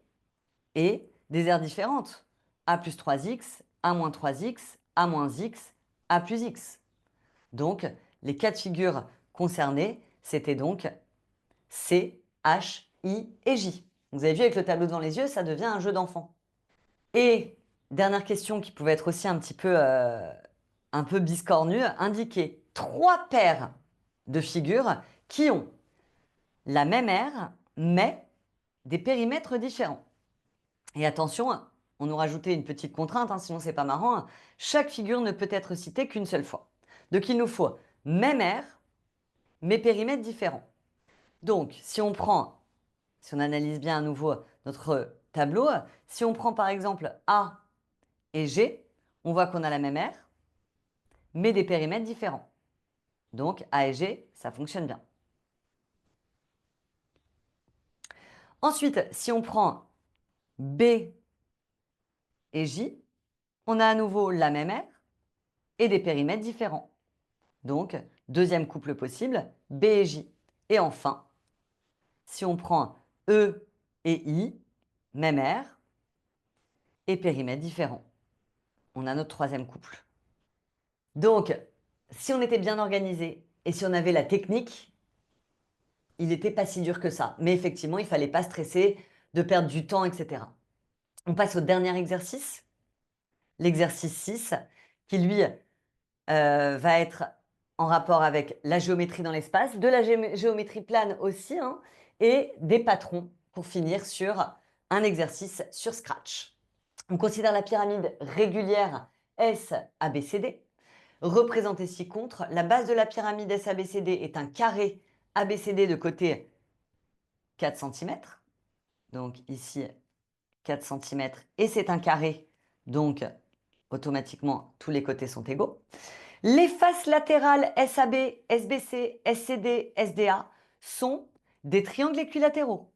Speaker 1: des aires différentes. A plus 3x, A moins 3x, A moins x, A plus x. Donc, les cas de figure concernés, c'était donc C, H, I et J. Vous avez vu avec le tableau devant les yeux, ça devient un jeu d'enfant. Et dernière question qui pouvait être aussi un peu biscornue, indiquer 3 paires de figures qui ont la même aire, mais des périmètres différents. Et attention, on nous rajoutait une petite contrainte, hein, sinon c'est pas marrant. Hein. Chaque figure ne peut être citée qu'une seule fois. Donc il nous faut même aire, mais périmètres différents. Donc si on analyse bien à nouveau notre tableau, si on prend par exemple A et G, on voit qu'on a la même aire, mais des périmètres différents. Donc A et G, ça fonctionne bien. Ensuite, si on prend B et J, on a à nouveau la même aire et des périmètres différents. Donc, deuxième couple possible, B et J. Et enfin, si on prend E et I, même aire et périmètre différent. On a notre troisième couple. Donc, si on était bien organisé et si on avait la technique, il n'était pas si dur que ça. Mais effectivement, il ne fallait pas stresser de perdre du temps, etc. On passe au dernier exercice, l'exercice 6, qui lui va être en rapport avec la géométrie dans l'espace, de la géométrie plane aussi, hein, et des patrons pour finir sur un exercice sur Scratch. On considère la pyramide régulière SABCD, représentée ci-contre. La base de la pyramide SABCD est un carré ABCD de côté 4 cm. Donc ici, 4 cm, et c'est un carré, donc automatiquement, tous les côtés sont égaux. Les faces latérales SAB, SBC, SCD, SDA sont des triangles équilatéraux.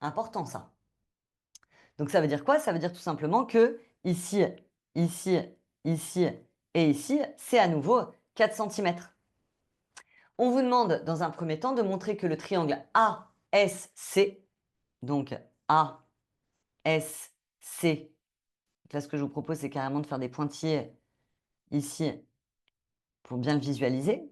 Speaker 1: Important ça. Donc ça veut dire quoi? Ça veut dire tout simplement que ici, ici, ici et ici, c'est à nouveau 4 cm. On vous demande dans un premier temps de montrer que le triangle ASC, donc ASC, là ce que je vous propose c'est carrément de faire des pointillés ici pour bien le visualiser.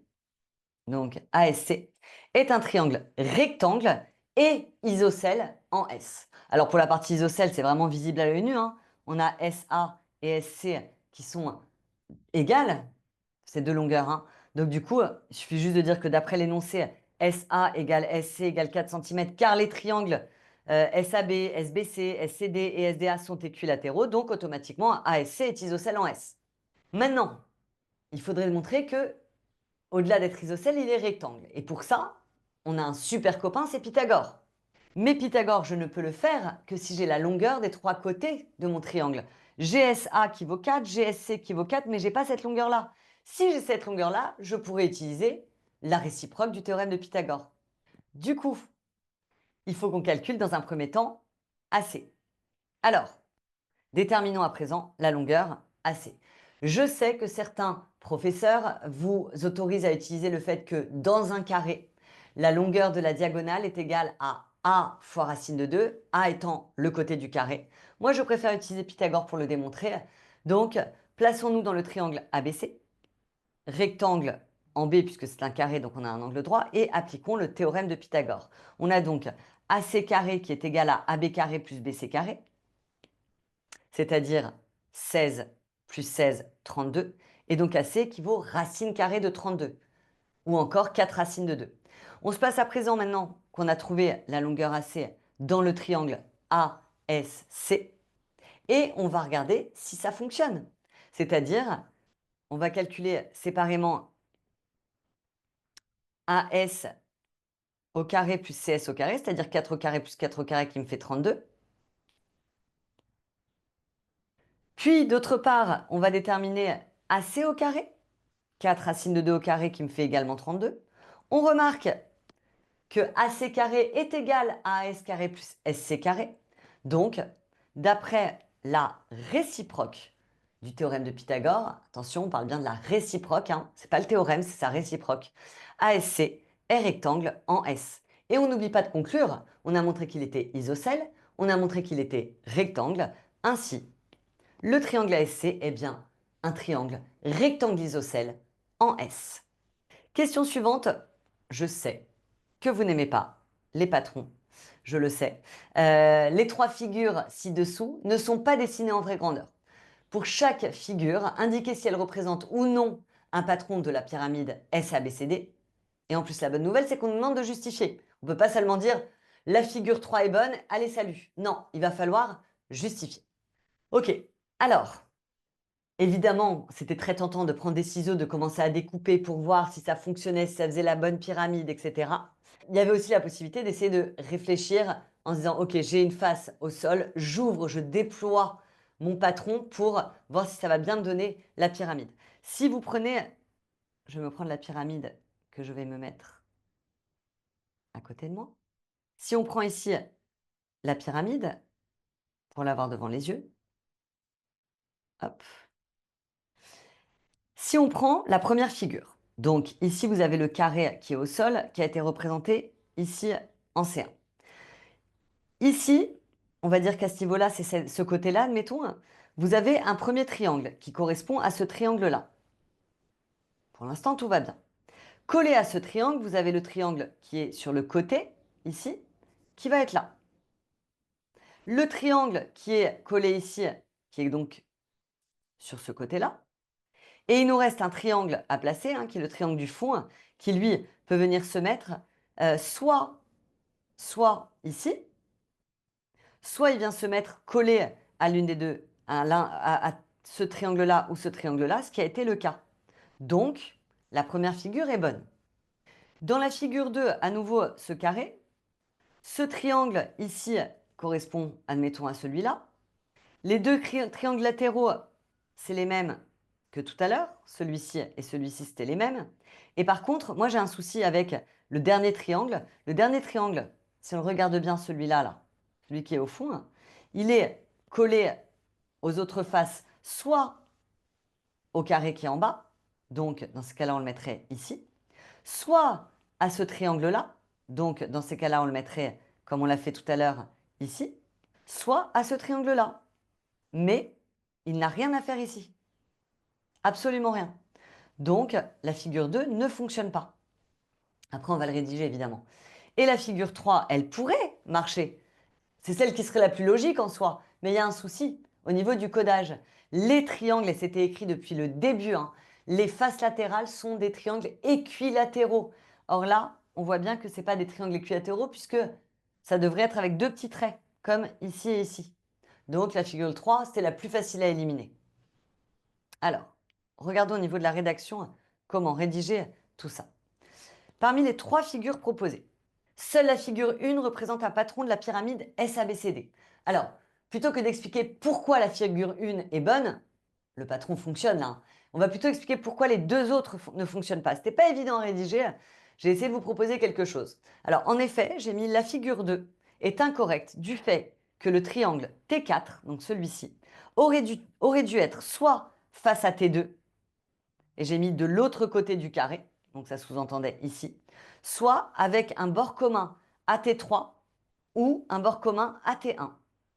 Speaker 1: Donc ASC, est un triangle rectangle et isocèle en S. Alors pour la partie isocèle, c'est vraiment visible à l'œil nu. Hein. On a SA et SC qui sont égales, ces deux longueurs. Hein. Donc du coup, il suffit juste de dire que d'après l'énoncé, SA égale SC égale 4 cm, car les triangles SAB, SBC, SCD et SDA sont équilatéraux, donc automatiquement ASC est isocèle en S. Maintenant, il faudrait montrer que au-delà d'être isocèle, il est rectangle. Et pour ça, on a un super copain, c'est Pythagore. Mais Pythagore, je ne peux le faire que si j'ai la longueur des 3 côtés de mon triangle. GSA qui vaut 4, GSC qui vaut 4, mais je n'ai pas cette longueur-là. Si j'ai cette longueur-là, je pourrais utiliser la réciproque du théorème de Pythagore. Du coup, il faut qu'on calcule dans un premier temps AC. Alors, déterminons à présent la longueur AC. Je sais que certains professeurs vous autorisent à utiliser le fait que dans un carré, la longueur de la diagonale est égale à A fois racine de 2, A étant le côté du carré. Moi, je préfère utiliser Pythagore pour le démontrer. Donc, plaçons-nous dans le triangle ABC, rectangle en B puisque c'est un carré, donc on a un angle droit, et appliquons le théorème de Pythagore. On a donc AC carré qui est égal à AB carré plus BC carré, c'est-à-dire 16 plus 16, 32, et donc AC équivaut racine carrée de 32, ou encore 4 racines de 2. On se place à présent, maintenant qu'on a trouvé la longueur AC dans le triangle ASC, et on va regarder si ça fonctionne. C'est-à-dire, on va calculer séparément AS au carré plus CS au carré, c'est-à-dire 4 au carré plus 4 au carré qui me fait 32. Puis, d'autre part, on va déterminer AC au carré, 4 racines de 2 au carré qui me fait également 32. On remarque que AC carré est égal à AS carré plus SC carré. Donc, d'après la réciproque du théorème de Pythagore, attention, on parle bien de la réciproque, hein, ce n'est pas le théorème, c'est sa réciproque, ASC est rectangle en S. Et on n'oublie pas de conclure, on a montré qu'il était isocèle, on a montré qu'il était rectangle, ainsi, le triangle ASC est bien un triangle rectangle isocèle en S. Question suivante, je sais que vous n'aimez pas les patrons, je le sais. Les trois figures ci-dessous ne sont pas dessinées en vraie grandeur. Pour chaque figure, indiquez si elle représente ou non un patron de la pyramide SABCD. Et en plus, la bonne nouvelle, c'est qu'on nous demande de justifier. On ne peut pas seulement dire la figure 3 est bonne, allez, salut. Non, il va falloir justifier. Ok, alors, évidemment, c'était très tentant de prendre des ciseaux, de commencer à découper pour voir si ça fonctionnait, si ça faisait la bonne pyramide, etc. Il y avait aussi la possibilité d'essayer de réfléchir en se disant, ok, j'ai une face au sol, j'ouvre, je déploie mon patron pour voir si ça va bien me donner la pyramide. Si vous prenez, je vais me prendre la pyramide que je vais me mettre à côté de moi. Si on prend ici la pyramide, pour l'avoir devant les yeux, hop. Si on prend la première figure, donc ici vous avez le carré qui est au sol, qui a été représenté ici en C1. Ici, on va dire qu'à ce niveau-là, c'est ce côté-là, admettons, vous avez un premier triangle qui correspond à ce triangle-là. Pour l'instant, tout va bien. Collé à ce triangle, vous avez le triangle qui est sur le côté, ici, qui va être là. Le triangle qui est collé ici, qui est donc sur ce côté-là. Et il nous reste un triangle à placer, hein, qui est le triangle du fond, hein, qui lui peut venir se mettre soit ici, soit il vient se mettre collé à l'une des deux, à ce triangle-là ou ce triangle-là, ce qui a été le cas. Donc, la première figure est bonne. Dans la figure 2, à nouveau, ce carré, ce triangle ici correspond, admettons, à celui-là. Les deux triangles latéraux, c'est les mêmes que tout à l'heure. Celui-ci et celui-ci, c'était les mêmes. Et par contre, moi, j'ai un souci avec le dernier triangle. Le dernier triangle, si on regarde bien celui-là, là, celui qui est au fond, il est collé aux autres faces, soit au carré qui est en bas, donc dans ce cas-là, on le mettrait ici, soit à ce triangle-là, donc dans ces cas-là, on le mettrait, comme on l'a fait tout à l'heure, ici, soit à ce triangle-là. Mais il n'a rien à faire ici. Absolument rien. Donc, la figure 2 ne fonctionne pas. Après, on va le rédiger, évidemment. Et la figure 3, elle pourrait marcher. C'est celle qui serait la plus logique en soi. Mais il y a un souci au niveau du codage. Les triangles, et c'était écrit depuis le début, hein, les faces latérales sont des triangles équilatéraux. Or là, on voit bien que ce n'est pas des triangles équilatéraux puisque ça devrait être avec deux petits traits, comme ici et ici. Donc la figure 3, c'était la plus facile à éliminer. Alors, regardons au niveau de la rédaction comment rédiger tout ça. Parmi les trois figures proposées, seule la figure 1 représente un patron de la pyramide SABCD. Alors, plutôt que d'expliquer pourquoi la figure 1 est bonne, le patron fonctionne là, on va plutôt expliquer pourquoi les deux autres ne fonctionnent pas. Ce n'était pas évident à rédiger, j'ai essayé de vous proposer quelque chose. Alors, en effet, j'ai mis la figure 2 est incorrecte du fait que le triangle T4, donc celui-ci, aurait dû être soit face à T2, et j'ai mis de l'autre côté du carré, donc ça sous-entendait ici, soit avec un bord commun AT3 ou un bord commun AT1.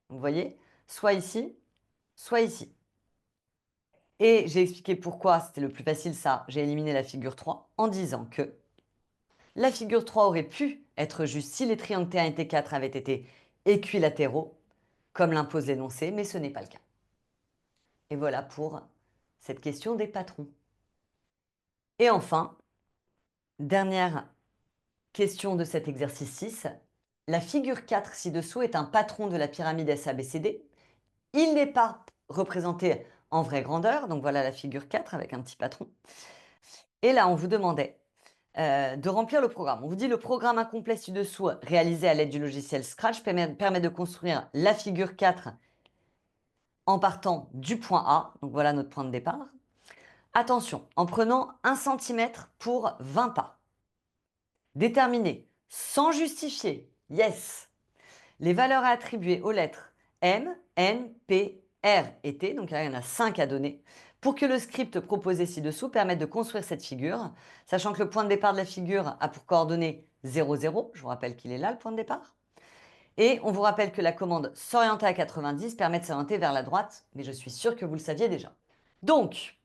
Speaker 1: Vous voyez, soit ici, soit ici. Et j'ai expliqué pourquoi c'était le plus facile ça, j'ai éliminé la figure 3 en disant que la figure 3 aurait pu être juste si les triangles T1 et T4 avaient été équilatéraux, comme l'impose l'énoncé, mais ce n'est pas le cas. Et voilà pour cette question des patrons. Et enfin, dernière question de cet exercice 6. La figure 4 ci-dessous est un patron de la pyramide SABCD. Il n'est pas représenté en vraie grandeur, donc voilà la figure 4 avec un petit patron. Et là, on vous demandait de remplir le programme. On vous dit le programme incomplet ci-dessous, réalisé à l'aide du logiciel Scratch, permet de construire la figure 4 en partant du point A. Donc voilà notre point de départ. Attention, en prenant 1 cm pour 20 pas. Déterminez sans justifier. Yes. Les valeurs à attribuer aux lettres M, N, P, R et T, donc là il y en a 5 à donner, pour que le script proposé ci-dessous permette de construire cette figure, sachant que le point de départ de la figure a pour coordonnées 0, 0, je vous rappelle qu'il est là le point de départ, et on vous rappelle que la commande s'orienter à 90 permet de s'orienter vers la droite, mais je suis sûre que vous le saviez déjà. Donc,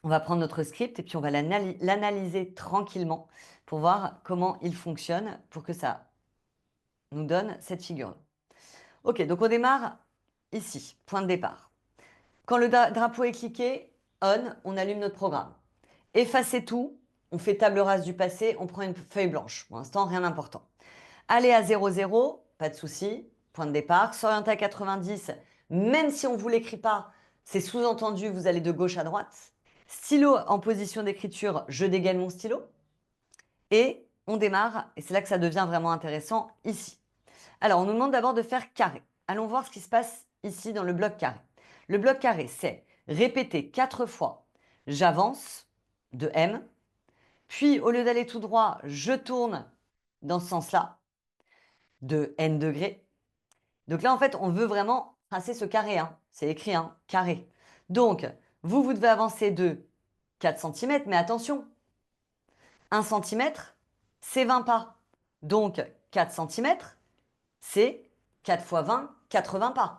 Speaker 1: on va prendre notre script et puis on va l'analyser tranquillement pour voir comment il fonctionne pour que ça nous donne cette figure-là. Ok, donc on démarre ici, point de départ. Quand le drapeau est cliqué, on allume notre programme. Effacer tout, on fait table rase du passé, on prend une feuille blanche. Pour l'instant, rien d'important. Aller à 0, 0, pas de souci, point de départ. S'orienter à 90, même si on ne vous l'écrit pas, c'est sous-entendu, vous allez de gauche à droite. Stylo en position d'écriture, je dégaine mon stylo. Et on démarre, et c'est là que ça devient vraiment intéressant, ici. Alors, on nous demande d'abord de faire carré. Allons voir ce qui se passe ici dans le bloc carré. Le bloc carré, c'est répéter 4 fois j'avance de M, puis au lieu d'aller tout droit, je tourne dans ce sens-là de N degrés. Donc là, en fait, on veut vraiment tracer ce carré. Hein. C'est écrit, hein, carré. Donc, vous devez avancer de 4 cm, mais attention, 1 cm, c'est 20 pas. Donc, 4 cm, c'est 4 fois 20, 80 pas.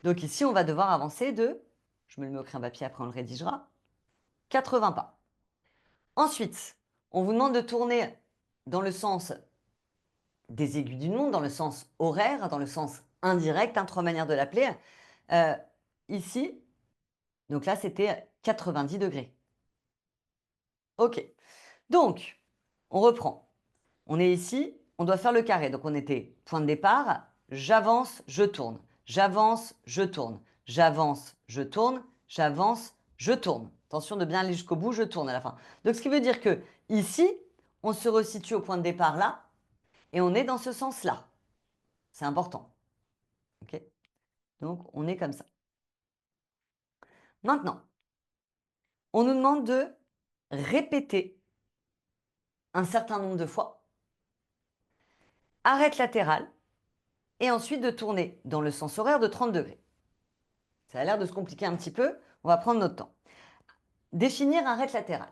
Speaker 1: Donc ici, on va devoir avancer de, je me le mets au crayon papier, après on le rédigera, 80 pas. Ensuite, on vous demande de tourner dans le sens des aiguilles d'une montre, dans le sens horaire, dans le sens indirect, hein, 3 manières de l'appeler. Ici, donc là, c'était 90 degrés. OK. Donc, on reprend. On est ici, on doit faire le carré. Donc, on était point de départ, j'avance, je tourne. J'avance, je tourne. J'avance, je tourne. J'avance, je tourne. Attention de bien aller jusqu'au bout, je tourne à la fin. Donc, ce qui veut dire que ici, on se resitue au point de départ là, et on est dans ce sens-là. C'est important. OK? Donc, on est comme ça. Maintenant, on nous demande de répéter un certain nombre de fois. Arrête latérale et ensuite de tourner dans le sens horaire de 30 degrés. Ça a l'air de se compliquer un petit peu, on va prendre notre temps. Définir arrête latérale.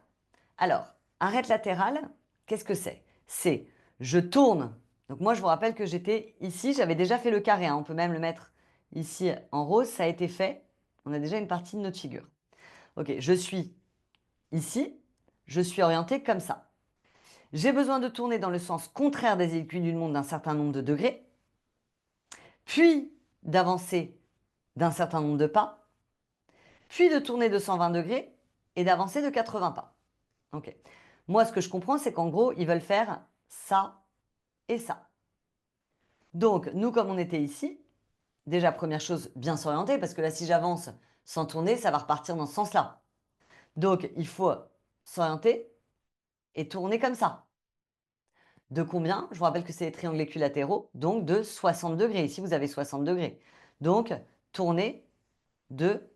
Speaker 1: Alors, arrête latérale, qu'est-ce que c'est? C'est je tourne. Donc moi, je vous rappelle que j'étais ici, j'avais déjà fait le carré. Hein. On peut même le mettre ici en rose, ça a été fait. On a déjà une partie de notre figure. Ok, je suis ici, je suis orienté comme ça. J'ai besoin de tourner dans le sens contraire des aiguilles d'une montre d'un certain nombre de degrés, puis d'avancer d'un certain nombre de pas, puis de tourner de 120 degrés et d'avancer de 80 pas. Ok. Moi, ce que je comprends, c'est qu'en gros, ils veulent faire ça et ça. Donc, nous, comme on était ici, déjà, première chose, bien s'orienter, parce que là, si j'avance sans tourner, ça va repartir dans ce sens-là. Donc, il faut s'orienter et tourner comme ça. De combien? Je vous rappelle que c'est les triangles équilatéraux, donc de 60 degrés. Ici, vous avez 60 degrés. Donc, tourner de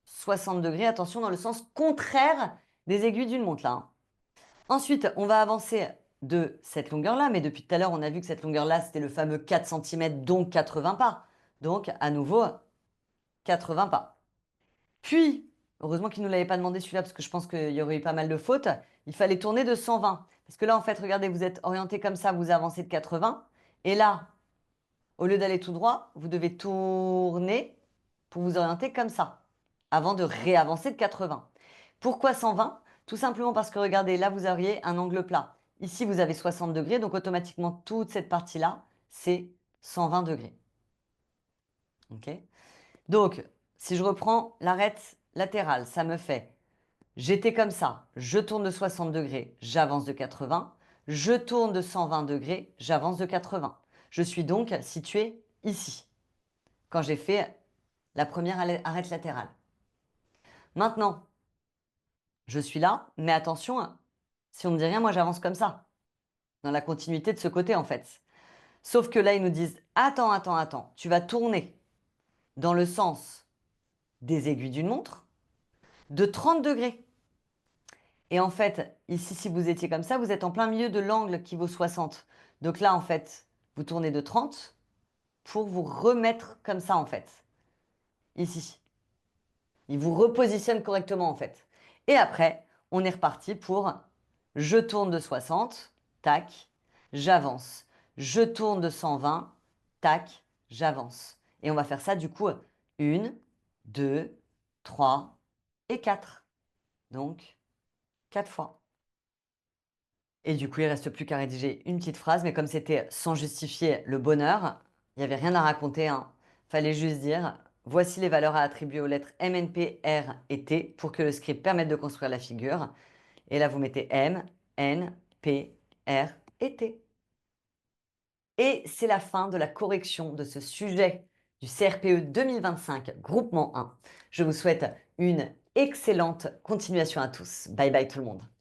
Speaker 1: 60 degrés, attention, dans le sens contraire des aiguilles d'une montre, là. Hein. Ensuite, on va avancer de cette longueur-là, mais depuis tout à l'heure, on a vu que cette longueur-là, c'était le fameux 4 cm, donc 80 pas. Donc, à nouveau, 80 pas. Puis, heureusement qu'il ne nous l'avait pas demandé celui-là, parce que je pense qu'il y aurait eu pas mal de fautes, il fallait tourner de 120. Parce que là, en fait, regardez, vous êtes orienté comme ça, vous avancez de 80. Et là, au lieu d'aller tout droit, vous devez tourner pour vous orienter comme ça, avant de réavancer de 80. Pourquoi 120? Tout simplement parce que regardez, là, vous auriez un angle plat. Ici, vous avez 60 degrés, donc automatiquement, toute cette partie-là, c'est 120 degrés. OK? Donc, si je reprends l'arête latérale, ça me fait, j'étais comme ça, je tourne de 60 degrés, j'avance de 80, je tourne de 120 degrés, j'avance de 80. Je suis donc situé ici, quand j'ai fait la première arête latérale. Maintenant, je suis là, mais attention, hein, si on ne me dit rien, moi j'avance comme ça, dans la continuité de ce côté en fait. Sauf que là, ils nous disent, attends, attends, attends, tu vas tourner dans le sens des aiguilles d'une montre de 30 degrés. Et en fait, ici, si vous étiez comme ça, vous êtes en plein milieu de l'angle qui vaut 60. Donc là, en fait, vous tournez de 30 pour vous remettre comme ça, en fait. Ici. Il vous repositionne correctement, en fait. Et après, on est reparti pour je tourne de 60, tac, j'avance. Je tourne de 120, tac, j'avance. Et on va faire ça du coup 1, 2, 3 et 4. Donc 4 fois. Et du coup, il ne reste plus qu'à rédiger une petite phrase, mais comme c'était sans justifier le bonheur, il n'y avait rien à raconter, hein. Fallait juste dire, voici les valeurs à attribuer aux lettres M, N, P, R et T pour que le script permette de construire la figure. Et là, vous mettez M, N, P, R et T. Et c'est la fin de la correction de ce sujet du CRPE 2025, groupement 1. Je vous souhaite une excellente continuation à tous. Bye bye tout le monde.